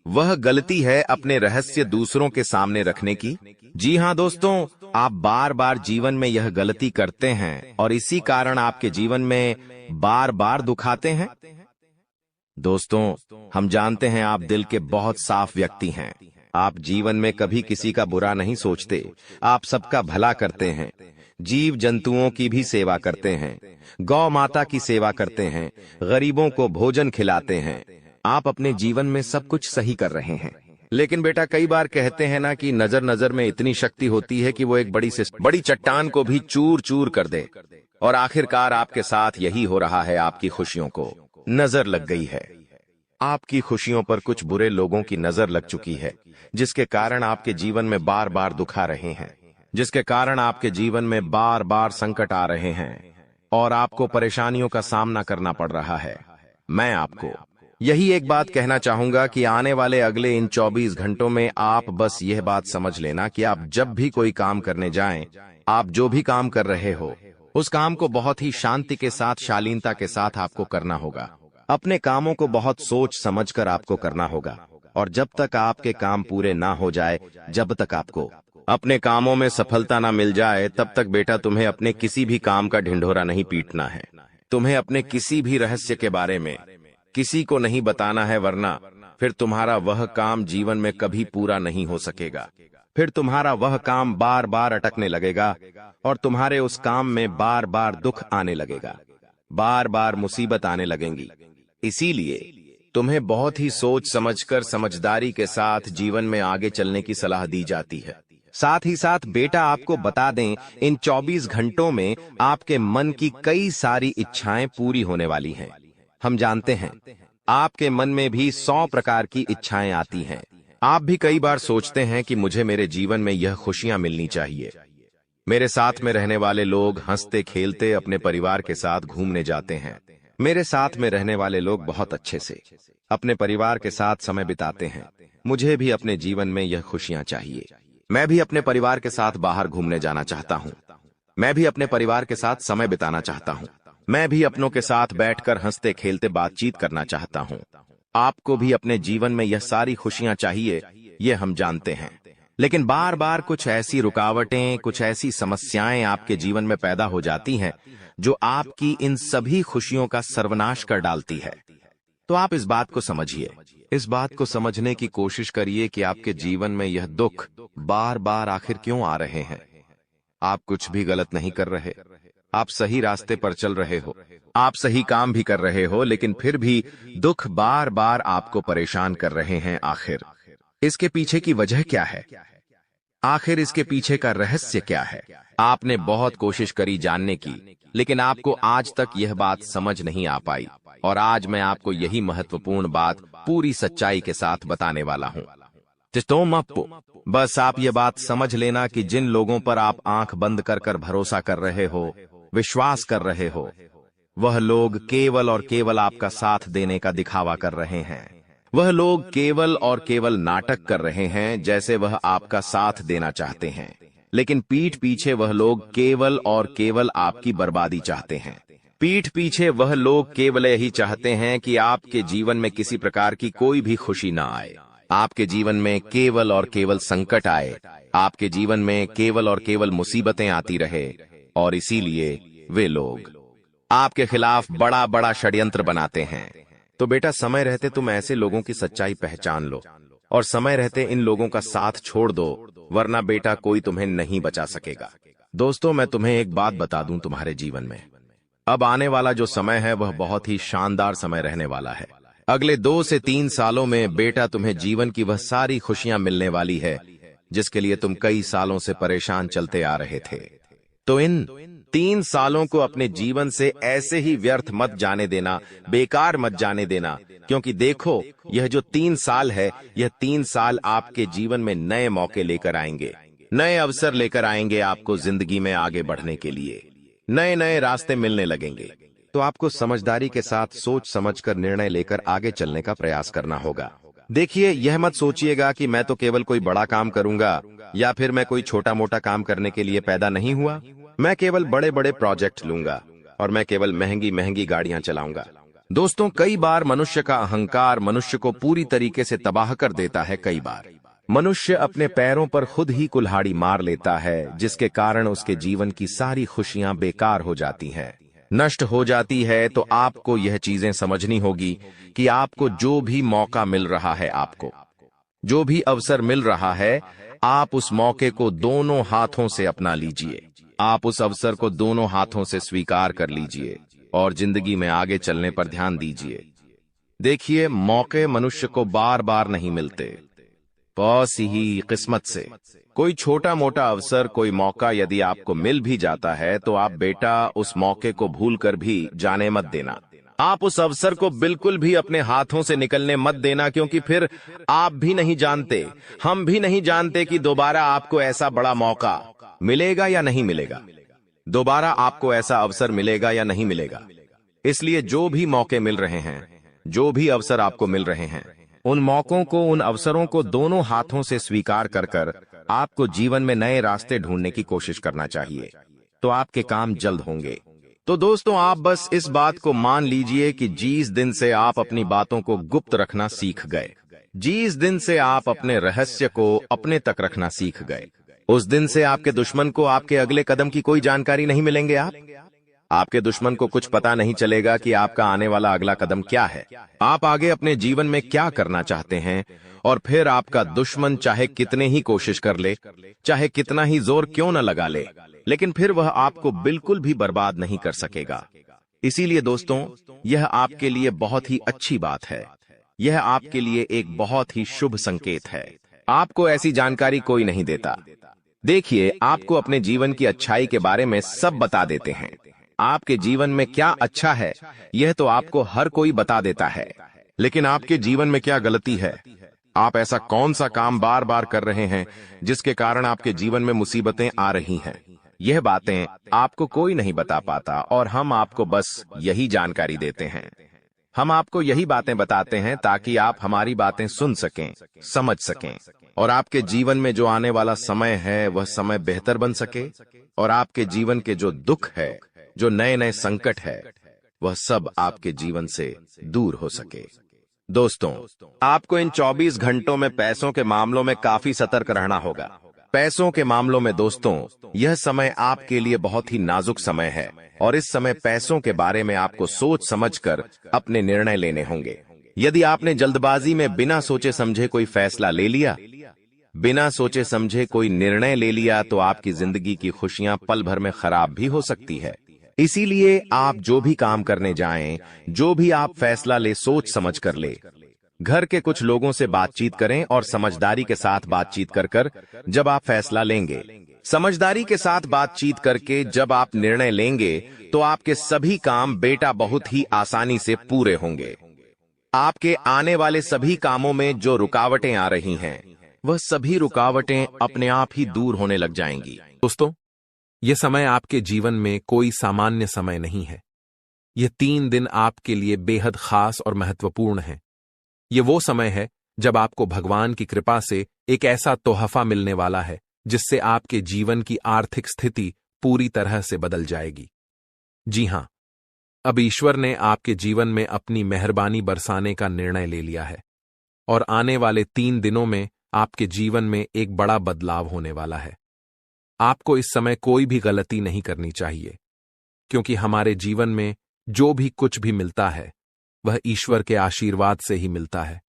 वह गलती है अपने रहस्य दूसरों के सामने रखने की। जी हां दोस्तों, आप बार बार जीवन में यह गलती करते हैं और इसी कारण आपके जीवन में बार बार दुख आते हैं। दोस्तों, हम जानते हैं आप दिल के बहुत साफ व्यक्ति हैं। आप जीवन में कभी किसी का बुरा नहीं सोचते, आप सबका भला करते हैं, जीव जंतुओं की भी सेवा करते हैं, गौ माता की सेवा करते हैं, गरीबों को भोजन खिलाते हैं। आप अपने जीवन में सब कुछ सही कर रहे हैं। लेकिन बेटा, कई बार कहते हैं ना कि नजर नजर में इतनी शक्ति होती है कि वो एक बड़ी चट्टान को भी चूर चूर कर दे। और आखिरकार आपके साथ यही हो रहा है। आपकी खुशियों को नजर लग गई है। आपकी खुशियों पर कुछ बुरे लोगों की नजर लग चुकी है, जिसके कारण आपके जीवन में बार बार दुख आ रहे हैं, जिसके कारण आपके जीवन में बार बार संकट आ रहे हैं और आपको परेशानियों का सामना करना पड़ रहा है। मैं आपको यही एक बात कहना चाहूंगा कि आने वाले अगले इन 24 घंटों में आप बस यह बात समझ लेना कि आप जब भी कोई काम करने जाएं, आप जो भी काम कर रहे हो, उस काम को बहुत ही शांति के साथ, शालीनता के साथ आपको करना होगा। अपने कामों को बहुत सोच समझकर आपको करना होगा और जब तक आपके काम पूरे ना हो जाए, जब तक आपको अपने कामों में सफलता ना मिल जाए, तब तक बेटा तुम्हें अपने किसी भी काम का ढिंढोरा नहीं पीटना है। तुम्हें अपने किसी भी रहस्य के बारे में किसी को नहीं बताना है, वरना फिर तुम्हारा वह काम जीवन में कभी पूरा नहीं हो सकेगा। फिर तुम्हारा वह काम बार बार अटकने लगेगा और तुम्हारे उस काम में बार बार दुख आने लगेगा, बार बार मुसीबत आने लगेंगी। इसीलिए तुम्हें बहुत ही सोच समझकर, समझदारी के साथ जीवन में आगे चलने की सलाह दी जाती है। साथ ही साथ बेटा आपको बता दें, इन 24 घंटों में आपके मन की कई सारी इच्छाएं पूरी होने वाली हैं। हम जानते हैं आपके मन में भी 100 प्रकार की इच्छाएं आती हैं। आप भी कई बार सोचते हैं कि मुझे मेरे जीवन में यह खुशियां मिलनी चाहिए, मेरे साथ में रहने वाले लोग हंसते खेलते अपने परिवार के साथ घूमने जाते हैं, मेरे साथ में रहने वाले लोग बहुत अच्छे से अपने परिवार के साथ समय बिताते हैं। मुझे भी अपने जीवन में यह खुशियां चाहिए। मैं भी अपने परिवार के साथ बाहर घूमने जाना चाहता हूं। मैं भी अपने परिवार के साथ समय बिताना चाहता हूं। मैं भी अपनों के साथ बैठकर हंसते खेलते बातचीत करना चाहता हूं। आपको भी अपने जीवन में यह सारी खुशियां चाहिए, ये हम जानते हैं। लेकिन बार बार कुछ ऐसी रुकावटें, कुछ ऐसी समस्याएं आपके जीवन में पैदा हो जाती हैं जो आपकी इन सभी खुशियों का सर्वनाश कर डालती है। तो आप इस बात को समझिए, इस बात को समझने की कोशिश करिए कि आपके जीवन में यह दुख बार बार आखिर क्यों आ रहे हैं। आप कुछ भी गलत नहीं कर रहे, आप सही रास्ते पर चल रहे हो, आप सही काम भी कर रहे हो, लेकिन फिर भी दुख बार बार आपको परेशान कर रहे हैं। आखिर इसके पीछे की वजह क्या है? आखिर इसके पीछे का रहस्य क्या है? आपने बहुत कोशिश करी जानने की, लेकिन आपको आज तक यह बात समझ नहीं आ पाई और आज मैं आपको यही महत्वपूर्ण बात पूरी सच्चाई के साथ बताने वाला हूं। बस आप ये बात समझ लेना कि जिन लोगों पर आप आंख बंद कर कर भरोसा कर रहे हो, विश्वास कर रहे हो, वह लोग केवल और केवल आपका साथ देने का दिखावा कर रहे हैं। वह लोग केवल और केवल नाटक कर रहे हैं, जैसे वह आपका साथ देना चाहते हैं, लेकिन पीठ पीछे वह लोग केवल और केवल आपकी बर्बादी चाहते हैं। पीठ पीछे वह लोग केवल यही चाहते हैं कि आपके जीवन में किसी प्रकार की कोई भी खुशी ना आए, आपके जीवन में केवल और केवल संकट आए, आपके जीवन में केवल और केवल मुसीबतें आती रहे। और इसीलिए वे लोग आपके खिलाफ बड़ा बड़ा षड्यंत्र बनाते हैं। तो बेटा, समय रहते तुम ऐसे लोगों की सच्चाई पहचान लो और समय रहते इन लोगों का साथ छोड़ दो, वरना बेटा कोई तुम्हें नहीं बचा सकेगा। दोस्तों, मैं तुम्हें एक बात बता दूं, तुम्हारे जीवन में अब आने वाला जो समय है वह बहुत ही शानदार समय रहने वाला है। अगले 2 से 3 सालों में बेटा तुम्हें जीवन की वह सारी खुशियां मिलने वाली है जिसके लिए तुम कई सालों से परेशान चलते आ रहे थे। तो इन 3 सालों को अपने जीवन से ऐसे ही व्यर्थ मत जाने देना, बेकार मत जाने देना, क्योंकि देखो, यह जो 3 साल है, यह 3 साल आपके जीवन में नए मौके लेकर आएंगे, नए अवसर लेकर आएंगे। आपको जिंदगी में आगे बढ़ने के लिए नए नए रास्ते मिलने लगेंगे। तो आपको समझदारी के साथ सोच समझकर निर्णय लेकर आगे चलने का प्रयास करना होगा। देखिए, यह मत सोचिएगा कि मैं तो केवल कोई बड़ा काम करूंगा या फिर मैं कोई छोटा मोटा काम करने के लिए पैदा नहीं हुआ। मैं केवल बड़े बड़े प्रोजेक्ट लूंगा और मैं केवल महंगी महंगी गाड़ियां चलाऊंगा। दोस्तों, कई बार मनुष्य का अहंकार मनुष्य को पूरी तरीके से तबाह कर देता है। कई बार मनुष्य अपने पैरों पर खुद ही कुल्हाड़ी मार लेता है, जिसके कारण उसके जीवन की सारी खुशियां बेकार हो जाती हैं, नष्ट हो जाती है। तो आपको यह चीजें समझनी होगी कि आपको जो भी मौका मिल रहा है, आपको जो भी अवसर मिल रहा है, आप उस मौके को दोनों हाथों से अपना लीजिए। आप उस अवसर को दोनों हाथों से स्वीकार कर लीजिए और जिंदगी में आगे चलने पर ध्यान दीजिए। देखिए, मौके मनुष्य को बार बार नहीं मिलते, बस ही किस्मत से। कोई छोटा मोटा अवसर, कोई मौका यदि आपको मिल भी जाता है तो आप बेटा उस मौके को भूलकर भी जाने मत देना। आप उस अवसर को बिल्कुल भी अपने हाथों से निकलने मत देना, क्योंकि फिर आप भी नहीं जानते, हम भी नहीं जानते कि दोबारा आपको ऐसा बड़ा मौका मिलेगा या नहीं मिलेगा, दोबारा आपको ऐसा अवसर मिलेगा या नहीं मिलेगा। इसलिए जो भी मौके मिल रहे हैं, जो भी अवसर आपको मिल रहे हैं, उन मौकों को, उन अवसरों को दोनों हाथों से स्वीकार कर कर आपको जीवन में नए रास्ते ढूंढने की कोशिश करना चाहिए, तो आपके काम जल्द होंगे। तो दोस्तों, आप बस इस बात को मान लीजिए कि जिस दिन से आप अपनी बातों को गुप्त रखना सीख गए, जिस दिन से आप अपने रहस्य को अपने तक रखना सीख गए, उस दिन से आपके दुश्मन को आपके अगले कदम की कोई जानकारी नहीं मिलेंगे। आपके दुश्मन को कुछ पता नहीं चलेगा कि आपका आने वाला अगला कदम क्या है, आप आगे अपने जीवन में क्या करना चाहते हैं। और फिर आपका दुश्मन चाहे कितने ही कोशिश कर ले, चाहे कितना ही जोर क्यों न लगा ले, लेकिन फिर वह आपको बिल्कुल भी बर्बाद नहीं कर सकेगा। इसीलिए दोस्तों, यह आपके लिए बहुत ही अच्छी बात है, यह आपके लिए एक बहुत ही शुभ संकेत है। आपको ऐसी जानकारी कोई नहीं देता। देखिए, आपको अपने जीवन की अच्छाई के बारे में सब बता देते हैं। आपके जीवन में क्या अच्छा है, यह तो आपको हर कोई बता देता है, लेकिन आपके जीवन में क्या गलती है, आप ऐसा कौन सा काम बार बार कर रहे हैं जिसके कारण आपके जीवन में मुसीबतें आ रही हैं, यह बातें आपको कोई नहीं बता पाता, और हम आपको बस यही जानकारी देते हैं। हम आपको यही बातें बताते हैं ताकि आप हमारी बातें सुन सकें, समझ सकें, और आपके जीवन में जो आने वाला समय है वह समय बेहतर बन सके, और आपके जीवन के जो दुख है, जो नए नए संकट है, वह सब आपके जीवन से दूर हो सके। दोस्तों, आपको इन 24 घंटों में पैसों के मामलों में काफी सतर्क रहना होगा। पैसों के मामलों में दोस्तों, यह समय आपके लिए बहुत ही नाजुक समय है, और इस समय पैसों के बारे में आपको सोच समझकर अपने निर्णय लेने होंगे। यदि आपने जल्दबाजी में बिना सोचे समझे कोई फैसला ले लिया, बिना सोचे समझे कोई निर्णय ले लिया, तो आपकी जिंदगी की खुशियां पल भर में खराब भी हो सकती है। इसीलिए आप जो भी काम करने जाएं, जो भी आप फैसला ले, सोच समझ कर ले। घर के कुछ लोगों से बातचीत करें और समझदारी के साथ बातचीत कर जब आप फैसला लेंगे, समझदारी के साथ बातचीत करके जब आप निर्णय लेंगे, तो आपके सभी काम बेटा बहुत ही आसानी से पूरे होंगे। आपके आने वाले सभी कामों में जो रुकावटें आ रही हैं, वह सभी रुकावटें अपने आप ही दूर होने लग जाएंगी। दोस्तों, यह समय आपके जीवन में कोई सामान्य समय नहीं है। यह 3 दिन आपके लिए बेहद खास और महत्वपूर्ण है। यह वो समय है जब आपको भगवान की कृपा से एक ऐसा तोहफा मिलने वाला है जिससे आपके जीवन की आर्थिक स्थिति पूरी तरह से बदल जाएगी। जी हां, अब ईश्वर ने आपके जीवन में अपनी मेहरबानी बरसाने का निर्णय ले लिया है, और आने वाले 3 दिनों में आपके जीवन में एक बड़ा बदलाव होने वाला है। आपको इस समय कोई भी गलती नहीं करनी चाहिए, क्योंकि हमारे जीवन में जो भी कुछ भी मिलता है वह ईश्वर के आशीर्वाद से ही मिलता है।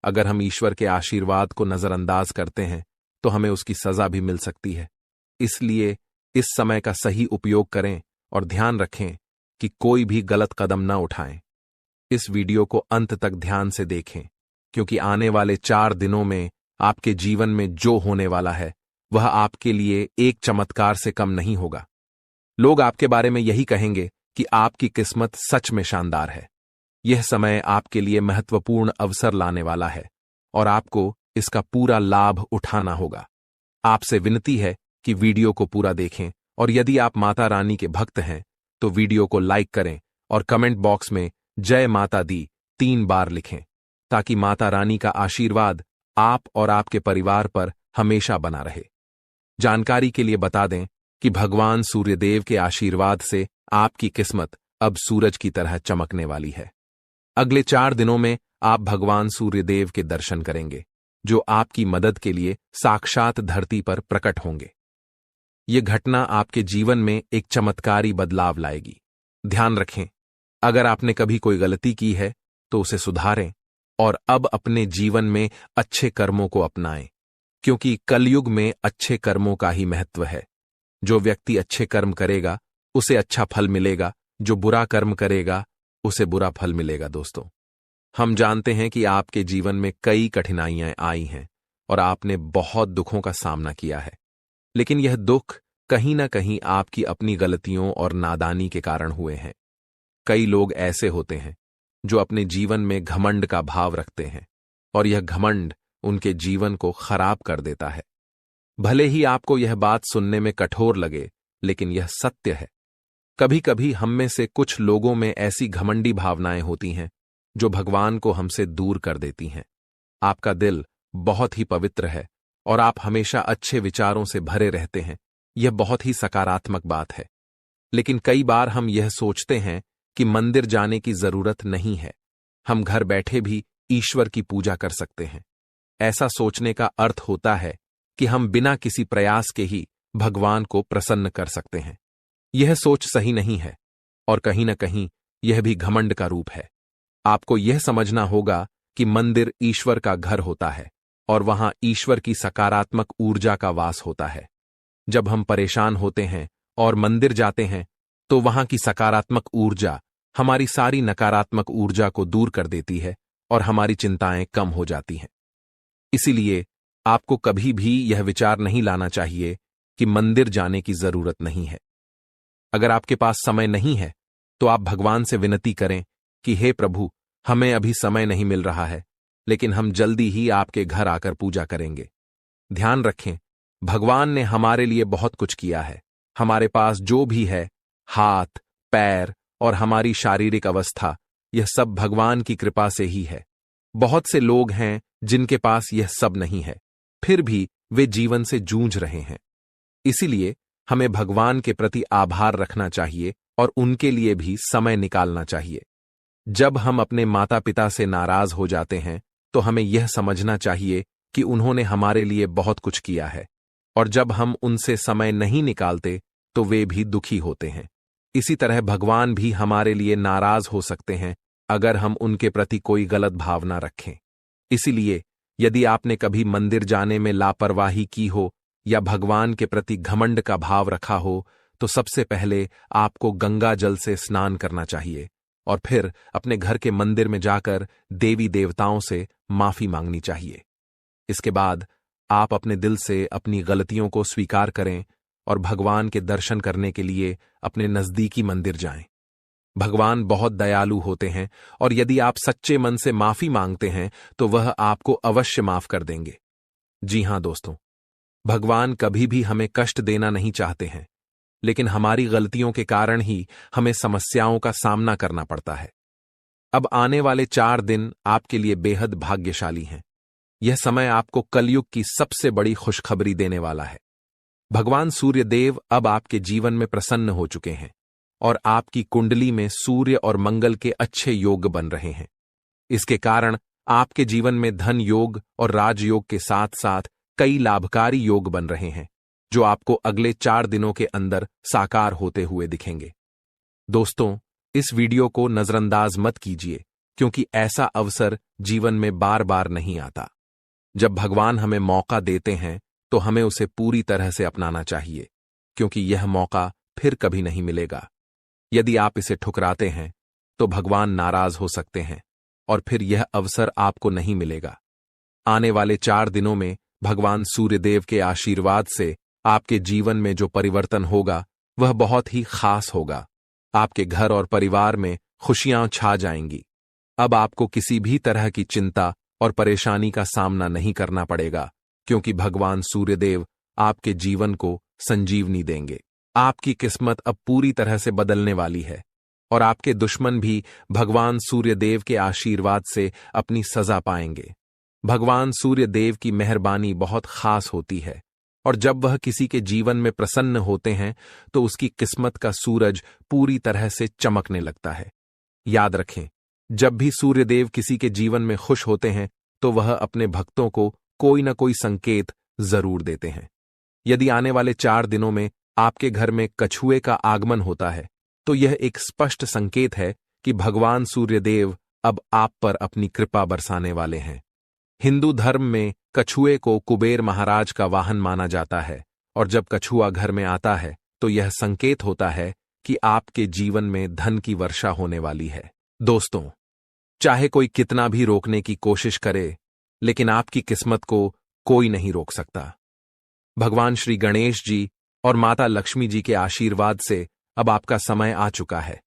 अगर हम ईश्वर के आशीर्वाद को नजरअंदाज करते हैं तो हमें उसकी सजा भी मिल सकती है। इसलिए इस समय का सही उपयोग करें और ध्यान रखें कि कोई भी गलत कदम न उठाएं। इस वीडियो को अंत तक ध्यान से देखें, क्योंकि आने वाले 4 दिनों में आपके जीवन में जो होने वाला है वह आपके लिए एक चमत्कार से कम नहीं होगा। लोग आपके बारे में यही कहेंगे कि आपकी किस्मत सच में शानदार है। यह समय आपके लिए महत्वपूर्ण अवसर लाने वाला है, और आपको इसका पूरा लाभ उठाना होगा। आपसे विनती है कि वीडियो को पूरा देखें, और यदि आप माता रानी के भक्त हैं तो वीडियो को लाइक करें और कमेंट बॉक्स में जय माता दी 3 बार लिखें, ताकि माता रानी का आशीर्वाद आप और आपके परिवार पर हमेशा बना रहे। जानकारी के लिए बता दें कि भगवान सूर्यदेव के आशीर्वाद से आपकी किस्मत अब सूरज की तरह चमकने वाली है। अगले 4 दिनों में आप भगवान सूर्यदेव के दर्शन करेंगे, जो आपकी मदद के लिए साक्षात धरती पर प्रकट होंगे। ये घटना आपके जीवन में एक चमत्कारी बदलाव लाएगी। ध्यान रखें, अगर आपने कभी कोई गलती की है तो उसे सुधारें, और अब अपने जीवन में अच्छे कर्मों को अपनाएं, क्योंकि कलयुग में अच्छे कर्मों का ही महत्व है। जो व्यक्ति अच्छे कर्म करेगा उसे अच्छा फल मिलेगा, जो बुरा कर्म करेगा उसे बुरा फल मिलेगा। दोस्तों, हम जानते हैं कि आपके जीवन में कई कठिनाइयां आई हैं और आपने बहुत दुखों का सामना किया है, लेकिन यह दुख कहीं ना कहीं आपकी अपनी गलतियों और नादानी के कारण हुए हैं। कई लोग ऐसे होते हैं जो अपने जीवन में घमंड का भाव रखते हैं, और यह घमंड उनके जीवन को खराब कर देता है। भले ही आपको यह बात सुनने में कठोर लगे, लेकिन यह सत्य है। कभी कभी हम में से कुछ लोगों में ऐसी घमंडी भावनाएं होती हैं जो भगवान को हमसे दूर कर देती हैं। आपका दिल बहुत ही पवित्र है और आप हमेशा अच्छे विचारों से भरे रहते हैं। यह बहुत ही सकारात्मक बात है। लेकिन कई बार हम यह सोचते हैं कि मंदिर जाने की जरूरत नहीं है, हम घर बैठे भी ईश्वर की पूजा कर सकते हैं। ऐसा सोचने का अर्थ होता है कि हम बिना किसी प्रयास के ही भगवान को प्रसन्न कर सकते हैं। यह सोच सही नहीं है और कहीं न कहीं यह भी घमंड का रूप है। आपको यह समझना होगा कि मंदिर ईश्वर का घर होता है और वहां ईश्वर की सकारात्मक ऊर्जा का वास होता है। जब हम परेशान होते हैं और मंदिर जाते हैं तो वहां की सकारात्मक ऊर्जा हमारी सारी नकारात्मक ऊर्जा को दूर कर देती है और हमारी चिंताएं कम हो जाती हैं। इसीलिए आपको कभी भी यह विचार नहीं लाना चाहिए कि मंदिर जाने की जरूरत नहीं है। अगर आपके पास समय नहीं है तो आप भगवान से विनती करें कि हे प्रभु, हमें अभी समय नहीं मिल रहा है, लेकिन हम जल्दी ही आपके घर आकर पूजा करेंगे। ध्यान रखें, भगवान ने हमारे लिए बहुत कुछ किया है। हमारे पास जो भी है, हाथ, पैर और हमारी शारीरिक अवस्था, यह सब भगवान की कृपा से ही है। बहुत से लोग हैं जिनके पास यह सब नहीं है, फिर भी वे जीवन से जूझ रहे हैं। इसीलिए हमें भगवान के प्रति आभार रखना चाहिए और उनके लिए भी समय निकालना चाहिए। जब हम अपने माता पिता से नाराज हो जाते हैं तो हमें यह समझना चाहिए कि उन्होंने हमारे लिए बहुत कुछ किया है, और जब हम उनसे समय नहीं निकालते तो वे भी दुखी होते हैं। इसी तरह भगवान भी हमारे लिए नाराज हो सकते हैं अगर हम उनके प्रति कोई गलत भावना रखें। इसीलिए यदि आपने कभी मंदिर जाने में लापरवाही की हो या भगवान के प्रति घमंड का भाव रखा हो, तो सबसे पहले आपको गंगा जल से स्नान करना चाहिए और फिर अपने घर के मंदिर में जाकर देवी देवताओं से माफी मांगनी चाहिए। इसके बाद आप अपने दिल से अपनी गलतियों को स्वीकार करें और भगवान के दर्शन करने के लिए अपने नजदीकी मंदिर जाएं। भगवान बहुत दयालु होते हैं और यदि आप सच्चे मन से माफी मांगते हैं तो वह आपको अवश्य माफ कर देंगे। जी हां दोस्तों, भगवान कभी भी हमें कष्ट देना नहीं चाहते हैं, लेकिन हमारी गलतियों के कारण ही हमें समस्याओं का सामना करना पड़ता है। अब आने वाले 4 दिन आपके लिए बेहद भाग्यशाली हैं। यह समय आपको कलयुग की सबसे बड़ी खुशखबरी देने वाला है। भगवान सूर्य देव अब आपके जीवन में प्रसन्न हो चुके हैं और आपकी कुंडली में सूर्य और मंगल के अच्छे योग बन रहे हैं। इसके कारण आपके जीवन में धन योग और राजयोग के साथ साथ कई लाभकारी योग बन रहे हैं, जो आपको अगले 4 दिनों के अंदर साकार होते हुए दिखेंगे। दोस्तों, इस वीडियो को नजरअंदाज मत कीजिए, क्योंकि ऐसा अवसर जीवन में बार बार नहीं आता। जब भगवान हमें मौका देते हैं तो हमें उसे पूरी तरह से अपनाना चाहिए, क्योंकि यह मौका फिर कभी नहीं मिलेगा। यदि आप इसे ठुकराते हैं तो भगवान नाराज हो सकते हैं और फिर यह अवसर आपको नहीं मिलेगा। आने वाले 4 दिनों में भगवान सूर्यदेव के आशीर्वाद से आपके जीवन में जो परिवर्तन होगा वह बहुत ही खास होगा। आपके घर और परिवार में खुशियां छा जाएंगी। अब आपको किसी भी तरह की चिंता और परेशानी का सामना नहीं करना पड़ेगा, क्योंकि भगवान सूर्यदेव आपके जीवन को संजीवनी देंगे। आपकी किस्मत अब पूरी तरह से बदलने वाली है और आपके दुश्मन भी भगवान सूर्यदेव के आशीर्वाद से अपनी सजा पाएंगे। भगवान सूर्यदेव की मेहरबानी बहुत खास होती है और जब वह किसी के जीवन में प्रसन्न होते हैं तो उसकी किस्मत का सूरज पूरी तरह से चमकने लगता है। याद रखें, जब भी सूर्यदेव किसी के जीवन में खुश होते हैं तो वह अपने भक्तों को कोई न कोई संकेत जरूर देते हैं। यदि आने वाले 4 दिनों में आपके घर में कछुए का आगमन होता है तो यह एक स्पष्ट संकेत है कि भगवान सूर्यदेव अब आप पर अपनी कृपा बरसाने वाले हैं। हिंदू धर्म में कछुए को कुबेर महाराज का वाहन माना जाता है और जब कछुआ घर में आता है तो यह संकेत होता है कि आपके जीवन में धन की वर्षा होने वाली है। दोस्तों, चाहे कोई कितना भी रोकने की कोशिश करे, लेकिन आपकी किस्मत को कोई नहीं रोक सकता। भगवान श्री गणेश जी और माता लक्ष्मी जी के आशीर्वाद से अब आपका समय आ चुका है।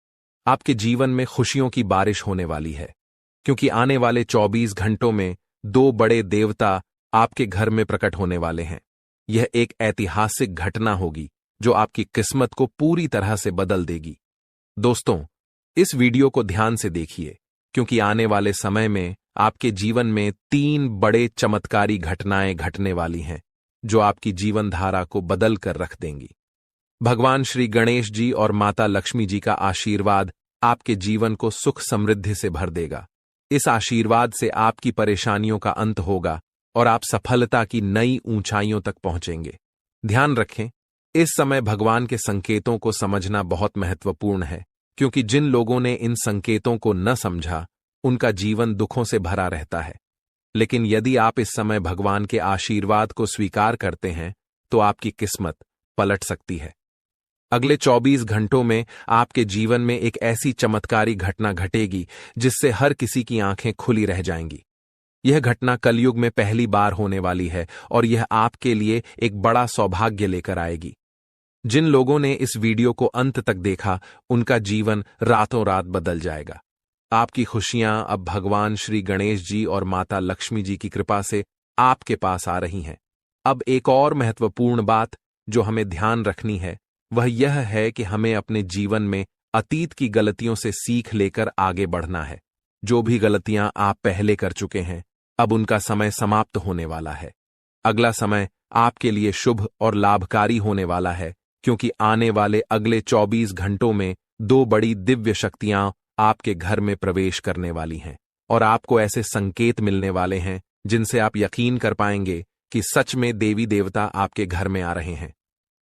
आपके जीवन में खुशियों की बारिश होने वाली है, क्योंकि आने वाले 24 घंटों में 2 बड़े देवता आपके घर में प्रकट होने वाले हैं। यह एक ऐतिहासिक घटना होगी जो आपकी किस्मत को पूरी तरह से बदल देगी। दोस्तों, इस वीडियो को ध्यान से देखिए, क्योंकि आने वाले समय में आपके जीवन में 3 बड़े चमत्कारी घटनाएं घटने वाली हैं, जो आपकी जीवन धारा को बदल कर रख देंगी। भगवान श्री गणेश जी और माता लक्ष्मी जी का आशीर्वाद आपके जीवन को सुख समृद्धि से भर देगा। इस आशीर्वाद से आपकी परेशानियों का अंत होगा और आप सफलता की नई ऊंचाइयों तक पहुंचेंगे। ध्यान रखें, इस समय भगवान के संकेतों को समझना बहुत महत्वपूर्ण है, क्योंकि जिन लोगों ने इन संकेतों को न समझा, उनका जीवन दुखों से भरा रहता है। लेकिन यदि आप इस समय भगवान के आशीर्वाद को स्वीकार करते हैं, तो आपकी किस्मत पलट सकती है। अगले 24 घंटों में आपके जीवन में एक ऐसी चमत्कारी घटना घटेगी जिससे हर किसी की आंखें खुली रह जाएंगी। यह घटना कलयुग में पहली बार होने वाली है और यह आपके लिए एक बड़ा सौभाग्य लेकर आएगी। जिन लोगों ने इस वीडियो को अंत तक देखा, उनका जीवन रातों रात बदल जाएगा। आपकी खुशियां अब भगवान श्री गणेश जी और माता लक्ष्मी जी की कृपा से आपके पास आ रही हैं। अब एक और महत्वपूर्ण बात जो हमें ध्यान रखनी है, वह यह है कि हमें अपने जीवन में अतीत की गलतियों से सीख लेकर आगे बढ़ना है। जो भी गलतियां आप पहले कर चुके हैं, अब उनका समय समाप्त होने वाला है। अगला समय आपके लिए शुभ और लाभकारी होने वाला है, क्योंकि आने वाले अगले 24 घंटों में 2 बड़ी दिव्य शक्तियां आपके घर में प्रवेश करने वाली हैं और आपको ऐसे संकेत मिलने वाले हैं जिनसे आप यकीन कर पाएंगे कि सच में देवी देवता आपके घर में आ रहे हैं।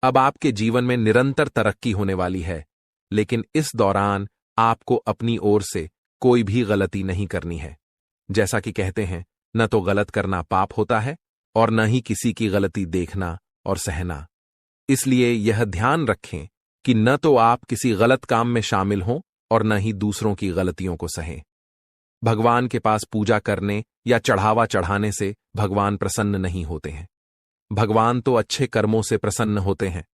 अब आपके जीवन में निरंतर तरक्की होने वाली है, लेकिन इस दौरान आपको अपनी ओर से कोई भी गलती नहीं करनी है। जैसा कि कहते हैं, न तो गलत करना पाप होता है और न ही किसी की गलती देखना और सहना। इसलिए यह ध्यान रखें कि न तो आप किसी गलत काम में शामिल हों और न ही दूसरों की गलतियों को सहें। भगवान के पास पूजा करने या चढ़ावा चढ़ाने से भगवान प्रसन्न नहीं होते हैं। भगवान तो अच्छे कर्मों से प्रसन्न होते हैं।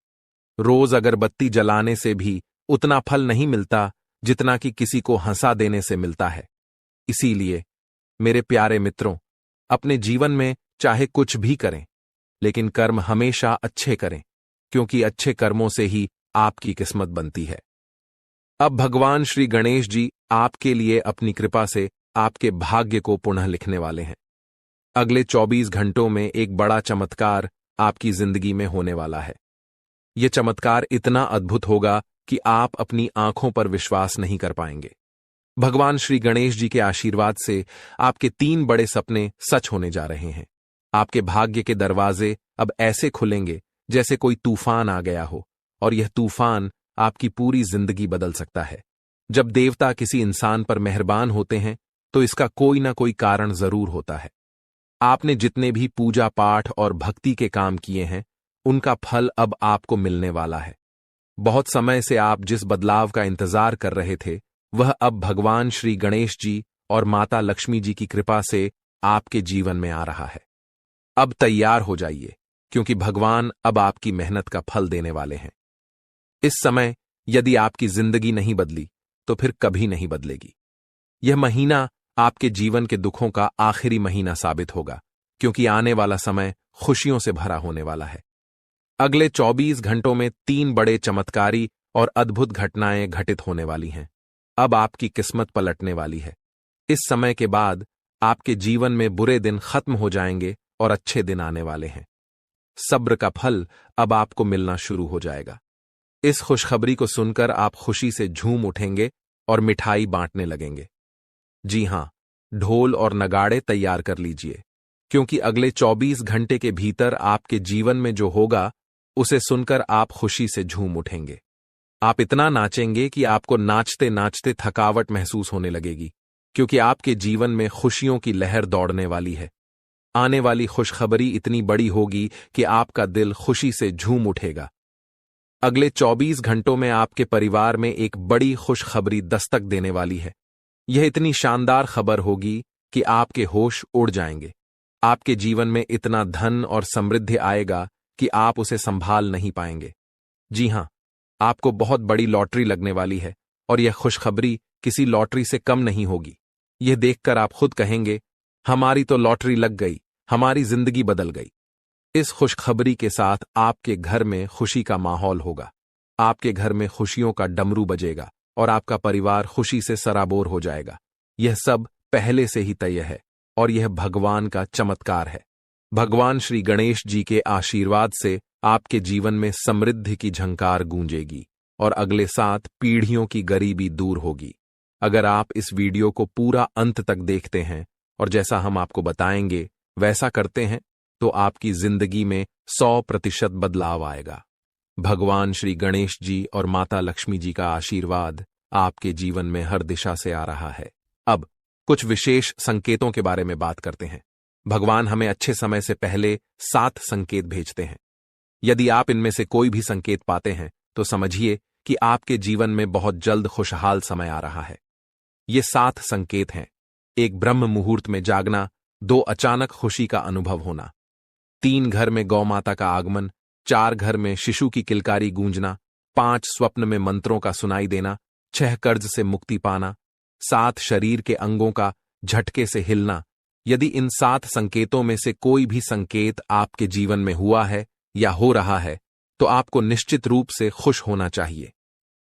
रोज अगरबत्ती जलाने से भी उतना फल नहीं मिलता जितना कि किसी को हंसा देने से मिलता है। इसीलिए मेरे प्यारे मित्रों, अपने जीवन में चाहे कुछ भी करें, लेकिन कर्म हमेशा अच्छे करें, क्योंकि अच्छे कर्मों से ही आपकी किस्मत बनती है। अब भगवान श्री गणेश जी आपके लिए अपनी कृपा से आपके भाग्य को पुनः लिखने वाले हैं। अगले 24 घंटों में एक बड़ा चमत्कार आपकी जिंदगी में होने वाला है। यह चमत्कार इतना अद्भुत होगा कि आप अपनी आंखों पर विश्वास नहीं कर पाएंगे। भगवान श्री गणेश जी के आशीर्वाद से आपके 3 बड़े सपने सच होने जा रहे हैं। आपके भाग्य के दरवाजे अब ऐसे खुलेंगे जैसे कोई तूफान आ गया हो, और यह तूफान आपकी पूरी जिंदगी बदल सकता है। जब देवता किसी इंसान पर मेहरबान होते हैं, तो इसका कोई ना कोई कारण जरूर होता है। आपने जितने भी पूजा पाठ और भक्ति के काम किए हैं, उनका फल अब आपको मिलने वाला है। बहुत समय से आप जिस बदलाव का इंतजार कर रहे थे, वह अब भगवान श्री गणेश जी और माता लक्ष्मी जी की कृपा से आपके जीवन में आ रहा है। अब तैयार हो जाइए, क्योंकि भगवान अब आपकी मेहनत का फल देने वाले हैं। इस समय यदि आपकी जिंदगी नहीं बदली, तो फिर कभी नहीं बदलेगी। यह महीना आपके जीवन के दुखों का आखिरी महीना साबित होगा, क्योंकि आने वाला समय खुशियों से भरा होने वाला है। अगले 24 घंटों में 3 बड़े चमत्कारी और अद्भुत घटनाएं घटित होने वाली हैं। अब आपकी किस्मत पलटने वाली है। इस समय के बाद आपके जीवन में बुरे दिन खत्म हो जाएंगे और अच्छे दिन आने वाले हैं। सब्र का फल अब आपको मिलना शुरू हो जाएगा। इस खुशखबरी को सुनकर आप खुशी से झूम उठेंगे और मिठाई बांटने लगेंगे। जी हां, ढोल और नगाड़े तैयार कर लीजिए, क्योंकि अगले 24 घंटे के भीतर आपके जीवन में जो होगा, उसे सुनकर आप खुशी से झूम उठेंगे। आप इतना नाचेंगे कि आपको नाचते नाचते थकावट महसूस होने लगेगी, क्योंकि आपके जीवन में खुशियों की लहर दौड़ने वाली है। आने वाली खुशखबरी इतनी बड़ी होगी कि आपका दिल खुशी से झूम उठेगा। अगले 24 घंटों में आपके परिवार में एक बड़ी खुशखबरी दस्तक देने वाली है। यह इतनी शानदार खबर होगी कि आपके होश उड़ जाएंगे। आपके जीवन में इतना धन और समृद्धि आएगा कि आप उसे संभाल नहीं पाएंगे। जी हां, आपको बहुत बड़ी लॉटरी लगने वाली है और यह खुशखबरी किसी लॉटरी से कम नहीं होगी। यह देखकर आप खुद कहेंगे, हमारी तो लॉटरी लग गई, हमारी जिंदगी बदल गई। इस खुशखबरी के साथ आपके घर में खुशी का माहौल होगा। आपके घर में खुशियों का डमरू बजेगा और आपका परिवार खुशी से सराबोर हो जाएगा। यह सब पहले से ही तय है और यह भगवान का चमत्कार है। भगवान श्री गणेश जी के आशीर्वाद से आपके जीवन में समृद्धि की झंकार गूंजेगी और अगले 7 पीढ़ियों की गरीबी दूर होगी। अगर आप इस वीडियो को पूरा अंत तक देखते हैं और जैसा हम आपको बताएंगे वैसा करते हैं तो आपकी जिंदगी में 100% बदलाव आएगा। भगवान श्री गणेश जी और माता लक्ष्मी जी का आशीर्वाद आपके जीवन में हर दिशा से आ रहा है। अब कुछ विशेष संकेतों के बारे में बात करते हैं। भगवान हमें अच्छे समय से पहले 7 संकेत भेजते हैं। यदि आप इनमें से कोई भी संकेत पाते हैं तो समझिए कि आपके जीवन में बहुत जल्द खुशहाल समय आ रहा है। ये 7 संकेत हैं। 1 ब्रह्म मुहूर्त में जागना, 2 अचानक खुशी का अनुभव होना, 3 घर में गौ माता का आगमन, 4 घर में शिशु की किलकारी गूंजना, 5 स्वप्न में मंत्रों का सुनाई देना, 6 कर्ज से मुक्ति पाना, 7 शरीर के अंगों का झटके से हिलना। यदि इन 7 संकेतों में से कोई भी संकेत आपके जीवन में हुआ है या हो रहा है तो आपको निश्चित रूप से खुश होना चाहिए।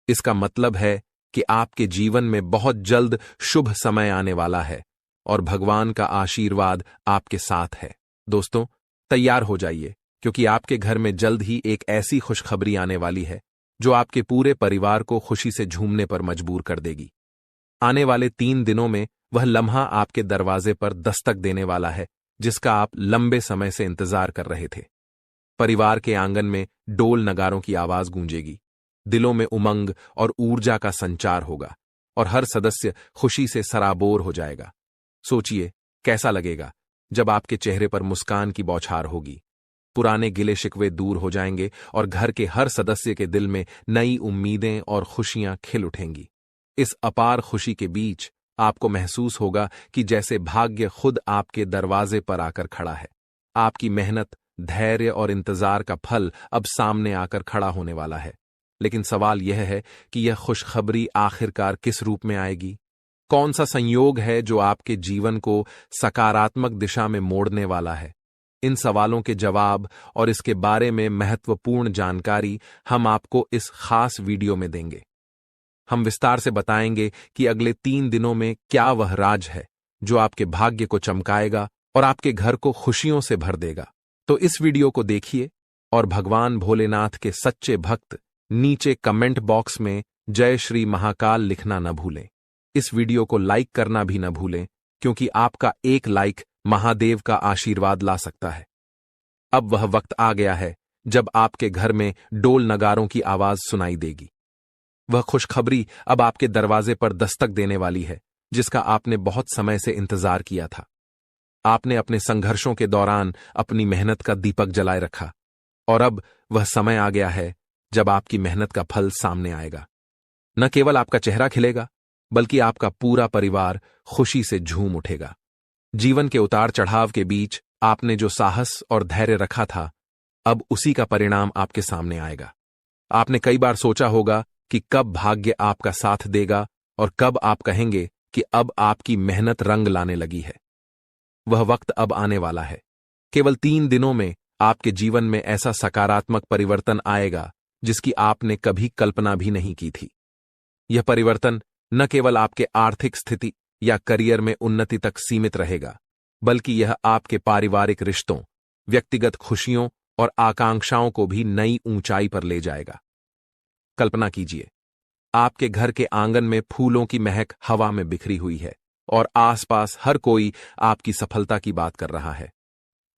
इसका मतलब है कि आपके जीवन में बहुत जल्द शुभ समय आने वाला है और भगवान का आशीर्वाद आपके साथ है। दोस्तों, तैयार हो जाइए क्योंकि आपके घर में जल्द ही एक ऐसी खुशखबरी आने वाली है जो आपके पूरे परिवार को खुशी से झूमने पर मजबूर कर देगी। आने वाले 3 दिनों में वह लम्हा आपके दरवाजे पर दस्तक देने वाला है जिसका आप लंबे समय से इंतजार कर रहे थे। परिवार के आंगन में डोल नगारों की आवाज गूंजेगी, दिलों में उमंग और ऊर्जा का संचार होगा और हर सदस्य खुशी से सराबोर हो जाएगा। सोचिए कैसा लगेगा जब आपके चेहरे पर मुस्कान की बौछार होगी। पुराने गिले शिकवे दूर हो जाएंगे और घर के हर सदस्य के दिल में नई उम्मीदें और खुशियां खिल उठेंगी। इस अपार खुशी के बीच आपको महसूस होगा कि जैसे भाग्य खुद आपके दरवाजे पर आकर खड़ा है। आपकी मेहनत, धैर्य और इंतजार का फल अब सामने आकर खड़ा होने वाला है। लेकिन सवाल यह है कि यह खुशखबरी आखिरकार किस रूप में आएगी? कौन सा संयोग है जो आपके जीवन को सकारात्मक दिशा में मोड़ने वाला है? इन सवालों के जवाब और इसके बारे में महत्वपूर्ण जानकारी हम आपको इस खास वीडियो में देंगे। हम विस्तार से बताएंगे कि अगले 3 दिनों में क्या वह राज है जो आपके भाग्य को चमकाएगा और आपके घर को खुशियों से भर देगा। तो इस वीडियो को देखिए और भगवान भोलेनाथ के सच्चे भक्त नीचे कमेंट बॉक्स में जय श्री महाकाल लिखना न भूलें। इस वीडियो को लाइक करना भी न भूलें क्योंकि आपका एक लाइक महादेव का आशीर्वाद ला सकता है। अब वह वक्त आ गया है जब आपके घर में डोल नगारों की आवाज सुनाई देगी। वह खुशखबरी अब आपके दरवाजे पर दस्तक देने वाली है जिसका आपने बहुत समय से इंतजार किया था। आपने अपने संघर्षों के दौरान अपनी मेहनत का दीपक जलाए रखा और अब वह समय आ गया है जब आपकी मेहनत का फल सामने आएगा। न केवल आपका चेहरा खिलेगा बल्कि आपका पूरा परिवार खुशी से झूम उठेगा। जीवन के उतार चढ़ाव के बीच आपने जो साहस और धैर्य रखा था, अब उसी का परिणाम आपके सामने आएगा। आपने कई बार सोचा होगा कि कब भाग्य आपका साथ देगा और कब आप कहेंगे कि अब आपकी मेहनत रंग लाने लगी है। वह वक्त अब आने वाला है। केवल 3 दिनों में आपके जीवन में ऐसा सकारात्मक परिवर्तन आएगा जिसकी आपने कभी कल्पना भी नहीं की थी। यह परिवर्तन न केवल आपके आर्थिक स्थिति या करियर में उन्नति तक सीमित रहेगा, बल्कि यह आपके पारिवारिक रिश्तों, व्यक्तिगत खुशियों और आकांक्षाओं को भी नई ऊंचाई पर ले जाएगा। कल्पना कीजिए, आपके घर के आंगन में फूलों की महक हवा में बिखरी हुई है और आसपास हर कोई आपकी सफलता की बात कर रहा है।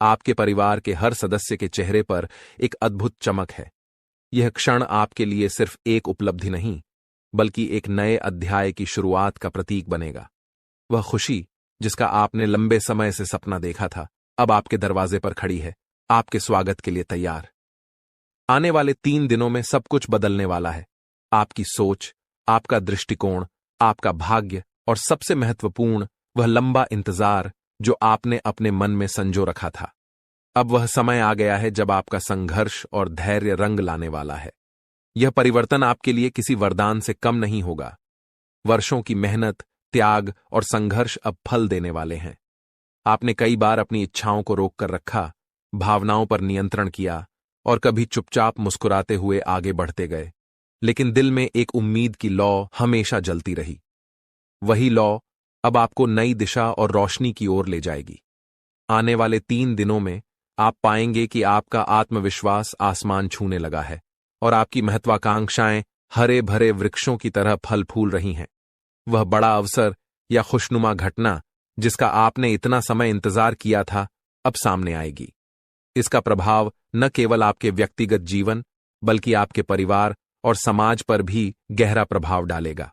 आपके परिवार के हर सदस्य के चेहरे पर एक अद्भुत चमक है। यह क्षण आपके लिए सिर्फ एक उपलब्धि नहीं, बल्कि एक नए अध्याय की शुरुआत का प्रतीक बनेगा। वह खुशी जिसका आपने लंबे समय से सपना देखा था, अब आपके दरवाजे पर खड़ी है, आपके स्वागत के लिए तैयार। आने वाले 3 दिनों में सब कुछ बदलने वाला है। आपकी सोच, आपका दृष्टिकोण, आपका भाग्य और सबसे महत्वपूर्ण वह लंबा इंतजार जो आपने अपने मन में संजो रखा था। अब वह समय आ गया है जब आपका संघर्ष और धैर्य रंग लाने वाला है। यह परिवर्तन आपके लिए किसी वरदान से कम नहीं होगा, वर्षों की मेहनत, त्याग और संघर्ष अब फल देने वाले हैं। आपने कई बार अपनी इच्छाओं को रोक कर रखा, भावनाओं पर नियंत्रण किया और कभी चुपचाप मुस्कुराते हुए आगे बढ़ते गए, लेकिन दिल में एक उम्मीद की लौ हमेशा जलती रही। वही लौ अब आपको नई दिशा और रोशनी की ओर ले जाएगी। आने वाले 3 दिनों में आप पाएंगे कि आपका आत्मविश्वास आसमान छूने लगा है और आपकी महत्वाकांक्षाएं हरे भरे वृक्षों की तरह फल फूल रही हैं। वह बड़ा अवसर या खुशनुमा घटना जिसका आपने इतना समय इंतजार किया था, अब सामने आएगी। इसका प्रभाव न केवल आपके व्यक्तिगत जीवन बल्कि आपके परिवार और समाज पर भी गहरा प्रभाव डालेगा।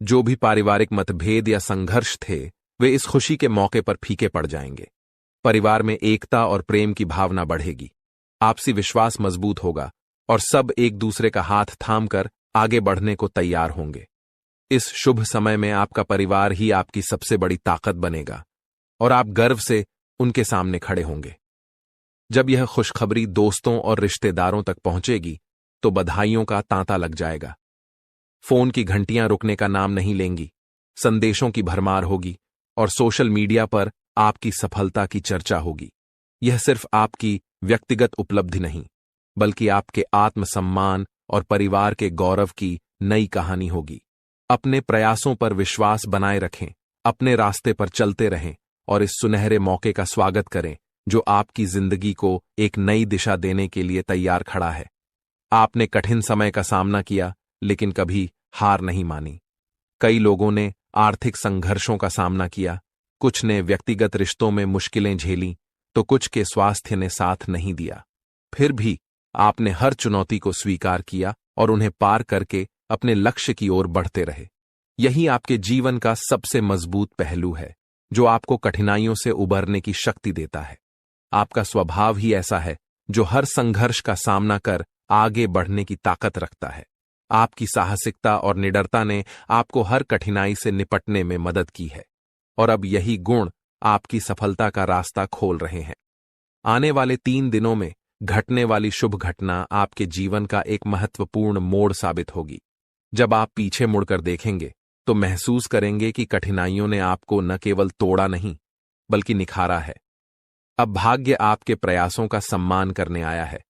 जो भी पारिवारिक मतभेद या संघर्ष थे, वे इस खुशी के मौके पर फीके पड़ जाएंगे। परिवार में एकता और प्रेम की भावना बढ़ेगी, आपसी विश्वास मजबूत होगा और सब एक दूसरे का हाथ थामकर आगे बढ़ने को तैयार होंगे। इस शुभ समय में आपका परिवार ही आपकी सबसे बड़ी ताकत बनेगा और आप गर्व से उनके सामने खड़े होंगे। जब यह खुशखबरी दोस्तों और रिश्तेदारों तक पहुंचेगी तो बधाइयों का तांता लग जाएगा। फोन की घंटियां रुकने का नाम नहीं लेंगी, संदेशों की भरमार होगी और सोशल मीडिया पर आपकी सफलता की चर्चा होगी। यह सिर्फ आपकी व्यक्तिगत उपलब्धि नहीं, बल्कि आपके आत्मसम्मान और परिवार के गौरव की नई कहानी होगी। अपने प्रयासों पर विश्वास बनाए रखें, अपने रास्ते पर चलते रहें और इस सुनहरे मौके का स्वागत करें जो आपकी जिंदगी को एक नई दिशा देने के लिए तैयार खड़ा है। आपने कठिन समय का सामना किया, लेकिन कभी हार नहीं मानी। कई लोगों ने आर्थिक संघर्षों का सामना किया, कुछ ने व्यक्तिगत रिश्तों में मुश्किलें झेली, तो कुछ के स्वास्थ्य ने साथ नहीं दिया। फिर भी आपने हर चुनौती को स्वीकार किया और उन्हें पार करके अपने लक्ष्य की ओर बढ़ते रहे। यही आपके जीवन का सबसे मजबूत पहलू है, जो आपको कठिनाइयों से उबरने की शक्ति देता है। आपका स्वभाव ही ऐसा है जो हर संघर्ष का सामना कर आगे बढ़ने की ताकत रखता है। आपकी साहसिकता और निडरता ने आपको हर कठिनाई से निपटने में मदद की है और अब यही गुण आपकी सफलता का रास्ता खोल रहे हैं। आने वाले 3 दिनों में घटने वाली शुभ घटना आपके जीवन का एक महत्वपूर्ण मोड़ साबित होगी। जब आप पीछे मुड़कर देखेंगे तो महसूस करेंगे कि कठिनाइयों ने आपको न केवल तोड़ा नहीं, बल्कि निखारा है। अब भाग्य आपके प्रयासों का सम्मान करने आया है।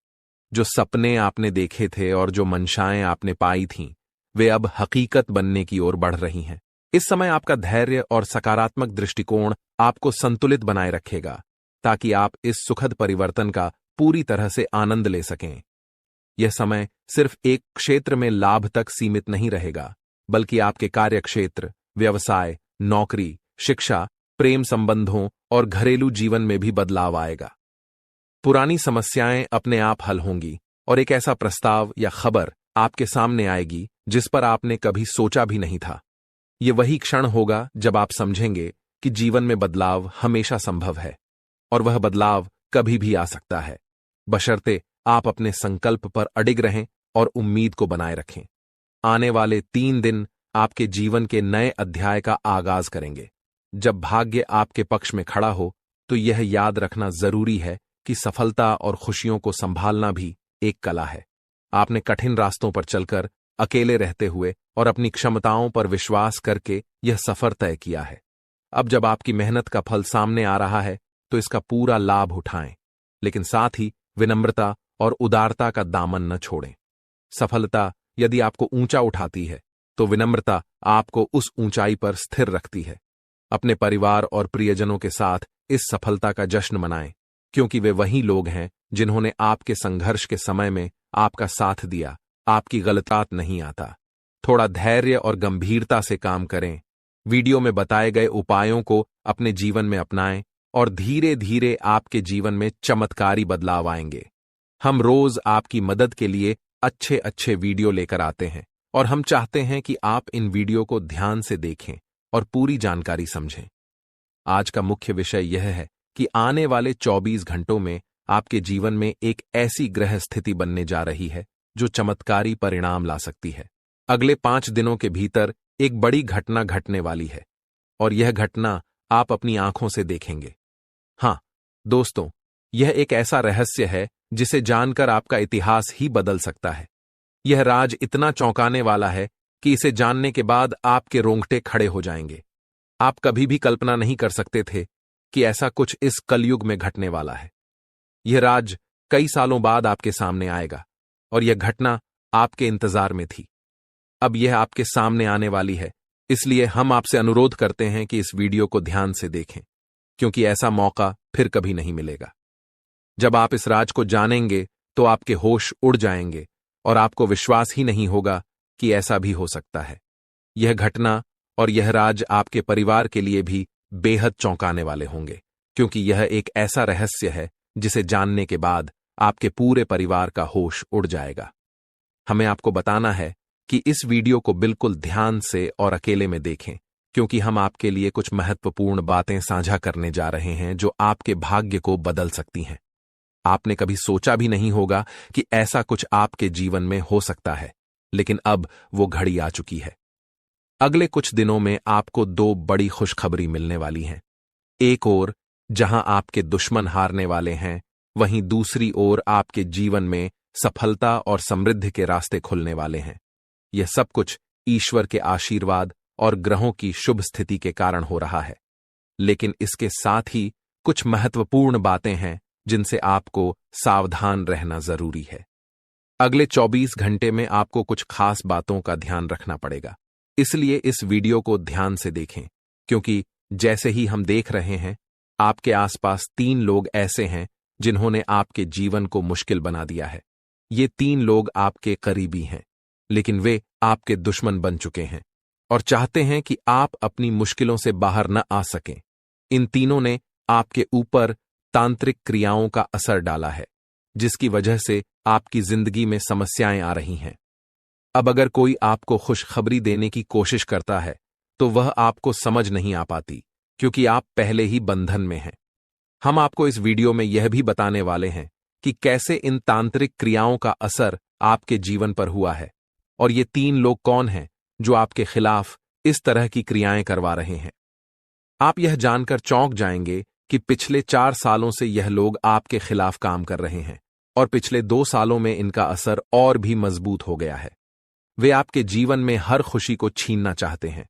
जो सपने आपने देखे थे और जो मंशाएं आपने पाई थीं, वे अब हकीकत बनने की ओर बढ़ रही हैं। इस समय आपका धैर्य और सकारात्मक दृष्टिकोण आपको संतुलित बनाए रखेगा, ताकि आप इस सुखद परिवर्तन का पूरी तरह से आनंद ले सकें। यह समय सिर्फ एक क्षेत्र में लाभ तक सीमित नहीं रहेगा, बल्कि आपके कार्यक्षेत्र, व्यवसाय, नौकरी, शिक्षा, प्रेम संबंधों और घरेलू जीवन में भी बदलाव आएगा। पुरानी समस्याएं अपने आप हल होंगी और एक ऐसा प्रस्ताव या खबर आपके सामने आएगी जिस पर आपने कभी सोचा भी नहीं था। ये वही क्षण होगा जब आप समझेंगे कि जीवन में बदलाव हमेशा संभव है और वह बदलाव कभी भी आ सकता है, बशर्ते आप अपने संकल्प पर अडिग रहें और उम्मीद को बनाए रखें। आने वाले 3 दिन आपके जीवन के नए अध्याय का आगाज करेंगे। जब भाग्य आपके पक्ष में खड़ा हो तो यह याद रखना जरूरी है कि सफलता और खुशियों को संभालना भी एक कला है। आपने कठिन रास्तों पर चलकर, अकेले रहते हुए और अपनी क्षमताओं पर विश्वास करके यह सफर तय किया है। अब जब आपकी मेहनत का फल सामने आ रहा है तो इसका पूरा लाभ उठाएं, लेकिन साथ ही विनम्रता और उदारता का दामन न छोड़ें। सफलता यदि आपको ऊंचा उठाती है तो विनम्रता आपको उस ऊंचाई पर स्थिर रखती है। अपने परिवार और प्रियजनों के साथ इस सफलता का जश्न मनाएं, क्योंकि वे वही लोग हैं जिन्होंने आपके संघर्ष के समय में आपका साथ दिया। आपकी गलतात नहीं आता। थोड़ा धैर्य और गंभीरता से काम करें। वीडियो में बताए गए उपायों को अपने जीवन में अपनाएं और धीरे धीरे आपके जीवन में चमत्कारी बदलाव आएंगे। हम रोज आपकी मदद के लिए अच्छे अच्छे वीडियो लेकर आते हैं और हम चाहते हैं कि आप इन वीडियो को ध्यान से देखें और पूरी जानकारी समझें। आज का मुख्य विषय यह है कि आने वाले 24 घंटों में आपके जीवन में एक ऐसी ग्रह स्थिति बनने जा रही है जो चमत्कारी परिणाम ला सकती है। अगले 5 दिनों के भीतर एक बड़ी घटना घटने वाली है और यह घटना आप अपनी आंखों से देखेंगे। हाँ दोस्तों, यह एक ऐसा रहस्य है जिसे जानकर आपका इतिहास ही बदल सकता है। यह राज इतना चौंकाने वाला है कि इसे जानने के बाद आपके रोंगटे खड़े हो जाएंगे। आप कभी भी कल्पना नहीं कर सकते थे कि ऐसा कुछ इस कलयुग में घटने वाला है। यह राज कई सालों बाद आपके सामने आएगा और यह घटना आपके इंतजार में थी। अब यह आपके सामने आने वाली है, इसलिए हम आपसे अनुरोध करते हैं कि इस वीडियो को ध्यान से देखें, क्योंकि ऐसा मौका फिर कभी नहीं मिलेगा। जब आप इस राज को जानेंगे तो आपके होश उड़ जाएंगे और आपको विश्वास ही नहीं होगा कि ऐसा भी हो सकता है। यह घटना और यह राज आपके परिवार के लिए भी बेहद चौंकाने वाले होंगे, क्योंकि यह एक ऐसा रहस्य है जिसे जानने के बाद आपके पूरे परिवार का होश उड़ जाएगा। हमें आपको बताना है कि इस वीडियो को बिल्कुल ध्यान से और अकेले में देखें, क्योंकि हम आपके लिए कुछ महत्वपूर्ण बातें साझा करने जा रहे हैं जो आपके भाग्य को बदल सकती हैं। आपने कभी सोचा भी नहीं होगा कि ऐसा कुछ आपके जीवन में हो सकता है, लेकिन अब वो घड़ी आ चुकी है। अगले कुछ दिनों में आपको दो बड़ी खुशखबरी मिलने वाली हैं। एक ओर जहां आपके दुश्मन हारने वाले हैं, वहीं दूसरी ओर आपके जीवन में सफलता और समृद्धि के रास्ते खुलने वाले हैं। यह सब कुछ ईश्वर के आशीर्वाद और ग्रहों की शुभ स्थिति के कारण हो रहा है, लेकिन इसके साथ ही कुछ महत्वपूर्ण बातें हैं जिनसे आपको सावधान रहना जरूरी है। अगले 24 घंटे में आपको कुछ खास बातों का ध्यान रखना पड़ेगा, इसलिए इस वीडियो को ध्यान से देखें, क्योंकि जैसे ही हम देख रहे हैं, आपके आसपास 3 लोग ऐसे हैं जिन्होंने आपके जीवन को मुश्किल बना दिया है। ये 3 लोग आपके करीबी हैं, लेकिन वे आपके दुश्मन बन चुके हैं और चाहते हैं कि आप अपनी मुश्किलों से बाहर न आ सकें। इन तीनों ने आपके ऊपर तांत्रिक क्रियाओं का असर डाला है, जिसकी वजह से आपकी जिंदगी में समस्याएं आ रही हैं। अब अगर कोई आपको खुशखबरी देने की कोशिश करता है, तो वह आपको समझ नहीं आ पाती, क्योंकि आप पहले ही बंधन में हैं। हम आपको इस वीडियो में यह भी बताने वाले हैं कि कैसे इन तांत्रिक क्रियाओं का असर आपके जीवन पर हुआ है, और ये 3 लोग कौन हैं जो आपके खिलाफ इस तरह की क्रियाएं करवा रहे हैं। आप यह जानकर चौंक जाएंगे कि पिछले 4 सालों से यह लोग आपके खिलाफ काम कर रहे हैं और पिछले 2 सालों में इनका असर और भी मजबूत हो गया है। वे आपके जीवन में हर खुशी को छीनना चाहते हैं,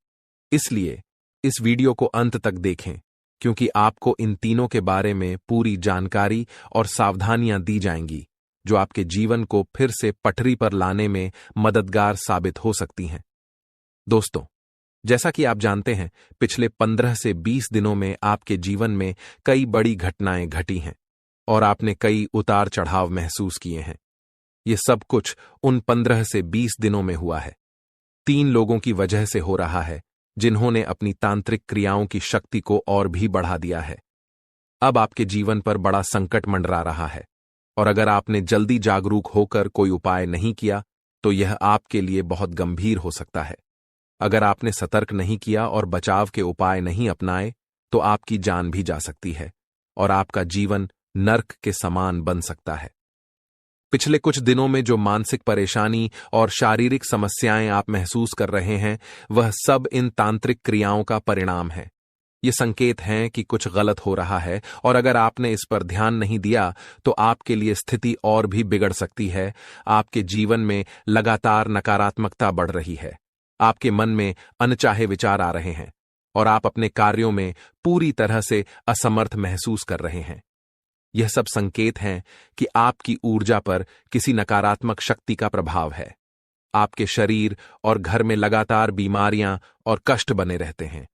इसलिए इस वीडियो को अंत तक देखें, क्योंकि आपको इन तीनों के बारे में पूरी जानकारी और सावधानियां दी जाएंगी जो आपके जीवन को फिर से पटरी पर लाने में मददगार साबित हो सकती हैं। दोस्तों, जैसा कि आप जानते हैं, पिछले 15 से 20 दिनों में आपके जीवन में कई बड़ी घटनाएं घटी हैं और आपने कई उतार चढ़ाव महसूस किए हैं। ये सब कुछ उन 15 से 20 दिनों में हुआ है। 3 लोगों की वजह से हो रहा है, जिन्होंने अपनी तांत्रिक क्रियाओं की शक्ति को और भी बढ़ा दिया है। अब आपके जीवन पर बड़ा संकट मंडरा रहा है, और अगर आपने जल्दी जागरूक होकर कोई उपाय नहीं किया, तो यह आपके लिए बहुत गंभीर हो सकता है। अगर आपने सतर्क नहीं किया और बचाव के उपाय नहीं अपनाए, तो आपकी जान भी जा सकती है और आपका जीवन नर्क के समान बन सकता है। पिछले कुछ दिनों में जो मानसिक परेशानी और शारीरिक समस्याएं आप महसूस कर रहे हैं, वह सब इन तांत्रिक क्रियाओं का परिणाम है। ये संकेत हैं कि कुछ गलत हो रहा है, और अगर आपने इस पर ध्यान नहीं दिया तो आपके लिए स्थिति और भी बिगड़ सकती है। आपके जीवन में लगातार नकारात्मकता बढ़ रही है, आपके मन में अनचाहे विचार आ रहे हैं और आप अपने कार्यों में पूरी तरह से असमर्थ महसूस कर रहे हैं। यह सब संकेत हैं कि आपकी ऊर्जा पर किसी नकारात्मक शक्ति का प्रभाव है। आपके शरीर और घर में लगातार बीमारियां और कष्ट बने रहते हैं,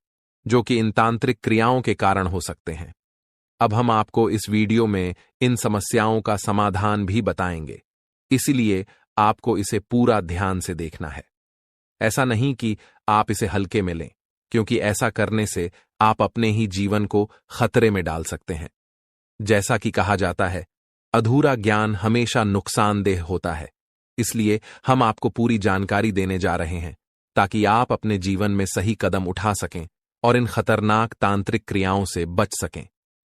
जो कि इन तांत्रिक क्रियाओं के कारण हो सकते हैं। अब हम आपको इस वीडियो में इन समस्याओं का समाधान भी बताएंगे, इसलिए आपको इसे पूरा ध्यान से देखना है। ऐसा नहीं कि आप इसे हल्के में लें, क्योंकि ऐसा करने से आप अपने ही जीवन को खतरे में डाल सकते हैं। जैसा कि कहा जाता है, अधूरा ज्ञान हमेशा नुकसानदेह होता है, इसलिए हम आपको पूरी जानकारी देने जा रहे हैं ताकि आप अपने जीवन में सही कदम उठा सकें और इन खतरनाक तांत्रिक क्रियाओं से बच सकें।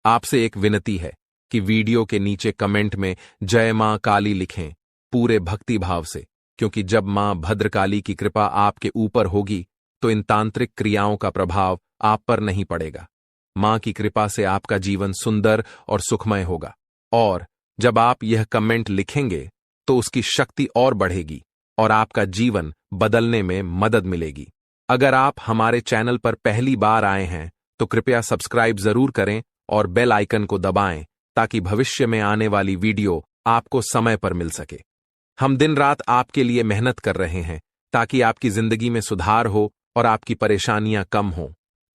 आपसे एक विनती है कि वीडियो के नीचे कमेंट में जय मां काली लिखें, पूरे भक्ति भाव से, क्योंकि जब मां भद्रकाली की कृपा आपके ऊपर होगी तो इन तांत्रिक क्रियाओं का प्रभाव आप पर नहीं पड़ेगा। मां की कृपा से आपका जीवन सुंदर और सुखमय होगा, और जब आप यह कमेंट लिखेंगे तो उसकी शक्ति और बढ़ेगी और आपका जीवन बदलने में मदद मिलेगी। अगर आप हमारे चैनल पर पहली बार आए हैं तो कृपया सब्सक्राइब जरूर करें और बेल आइकन को दबाएं ताकि भविष्य में आने वाली वीडियो आपको समय पर मिल सके। हम दिन रात आपके लिए मेहनत कर रहे हैं ताकि आपकी जिंदगी में सुधार हो और आपकी परेशानियां कम हों।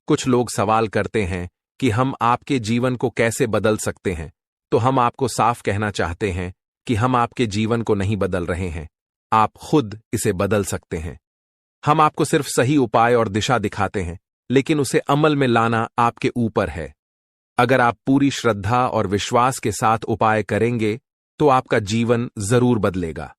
कुछ लोग सवाल करते हैं कि हम आपके जीवन को कैसे बदल सकते हैं, तो हम आपको साफ कहना चाहते हैं कि हम आपके जीवन को नहीं बदल रहे हैं, आप खुद इसे बदल सकते हैं। हम आपको सिर्फ सही उपाय और दिशा दिखाते हैं, लेकिन उसे अमल में लाना आपके ऊपर है। अगर आप पूरी श्रद्धा और विश्वास के साथ उपाय करेंगे तो आपका जीवन जरूर बदलेगा।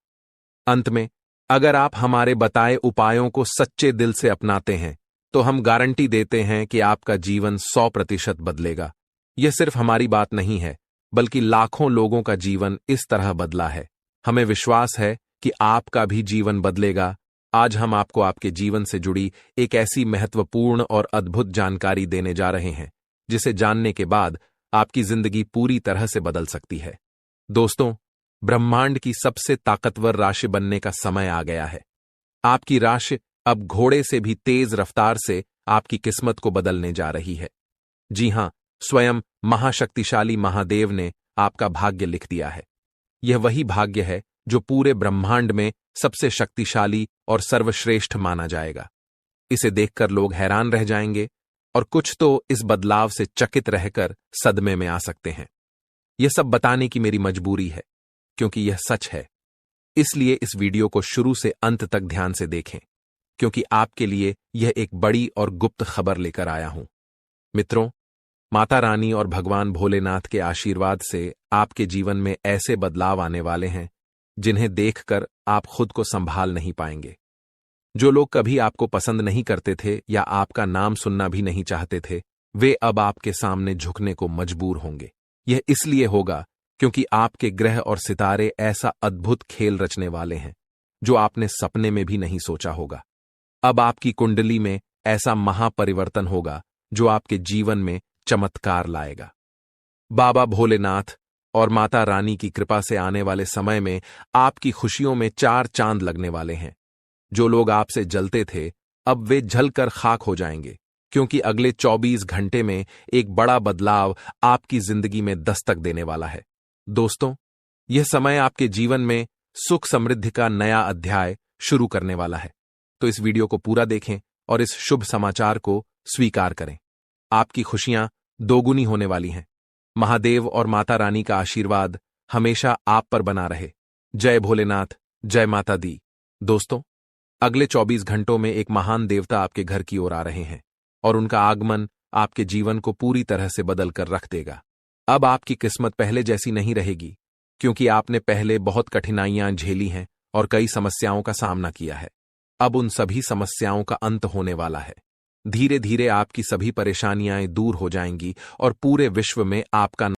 अंत में, अगर आप हमारे बताए उपायों को सच्चे दिल से अपनाते हैं तो हम गारंटी देते हैं कि आपका जीवन 100% बदलेगा। यह सिर्फ हमारी बात नहीं है, बल्कि लाखों लोगों का जीवन इस तरह बदला है। हमें विश्वास है कि आपका भी जीवन बदलेगा। आज हम आपको आपके जीवन से जुड़ी एक ऐसी महत्वपूर्ण और अद्भुत जानकारी देने जा रहे हैं जिसे जानने के बाद आपकी जिंदगी पूरी तरह से बदल सकती है। दोस्तों, ब्रह्मांड की सबसे ताकतवर राशि बनने का समय आ गया है। आपकी राशि अब घोड़े से भी तेज रफ्तार से आपकी किस्मत को बदलने जा रही है। जी हां, स्वयं महाशक्तिशाली महादेव ने आपका भाग्य लिख दिया है। यह वही भाग्य है जो पूरे ब्रह्मांड में सबसे शक्तिशाली और सर्वश्रेष्ठ माना जाएगा। इसे देखकर लोग हैरान रह जाएंगे और कुछ तो इस बदलाव से चकित रहकर सदमे में आ सकते हैं। यह सब बताने की मेरी मजबूरी है, क्योंकि यह सच है। इसलिए इस वीडियो को शुरू से अंत तक ध्यान से देखें, क्योंकि आपके लिए यह एक बड़ी और गुप्त खबर लेकर आया हूं। मित्रों, माता रानी और भगवान भोलेनाथ के आशीर्वाद से आपके जीवन में ऐसे बदलाव आने वाले हैं जिन्हें देखकर आप खुद को संभाल नहीं पाएंगे। जो लोग कभी आपको पसंद नहीं करते थे या आपका नाम सुनना भी नहीं चाहते थे, वे अब आपके सामने झुकने को मजबूर होंगे। यह इसलिए होगा क्योंकि आपके ग्रह और सितारे ऐसा अद्भुत खेल रचने वाले हैं जो आपने सपने में भी नहीं सोचा होगा। अब आपकी कुंडली में ऐसा महापरिवर्तन होगा जो आपके जीवन में चमत्कार लाएगा। बाबा भोलेनाथ और माता रानी की कृपा से आने वाले समय में आपकी खुशियों में 4 चांद लगने वाले हैं। जो लोग आपसे जलते थे, अब वे जलकर खाक हो जाएंगे, क्योंकि अगले 24 घंटे में एक बड़ा बदलाव आपकी जिंदगी में दस्तक देने वाला है। दोस्तों, यह समय आपके जीवन में सुख समृद्धि का नया अध्याय शुरू करने वाला है। तो इस वीडियो को पूरा देखें और इस शुभ समाचार को स्वीकार करें। आपकी खुशियां दोगुनी होने वाली हैं। महादेव और माता रानी का आशीर्वाद हमेशा आप पर बना रहे। जय भोलेनाथ, जय माता दी। दोस्तों, अगले 24 घंटों में एक महान देवता आपके घर की ओर आ रहे हैं और उनका आगमन आपके जीवन को पूरी तरह से बदल कर रख देगा। अब आपकी किस्मत पहले जैसी नहीं रहेगी, क्योंकि आपने पहले बहुत कठिनाइयां झेली हैं और कई समस्याओं का सामना किया है। अब उन सभी समस्याओं का अंत होने वाला है। धीरे धीरे आपकी सभी परेशानियां दूर हो जाएंगी और पूरे विश्व में आपका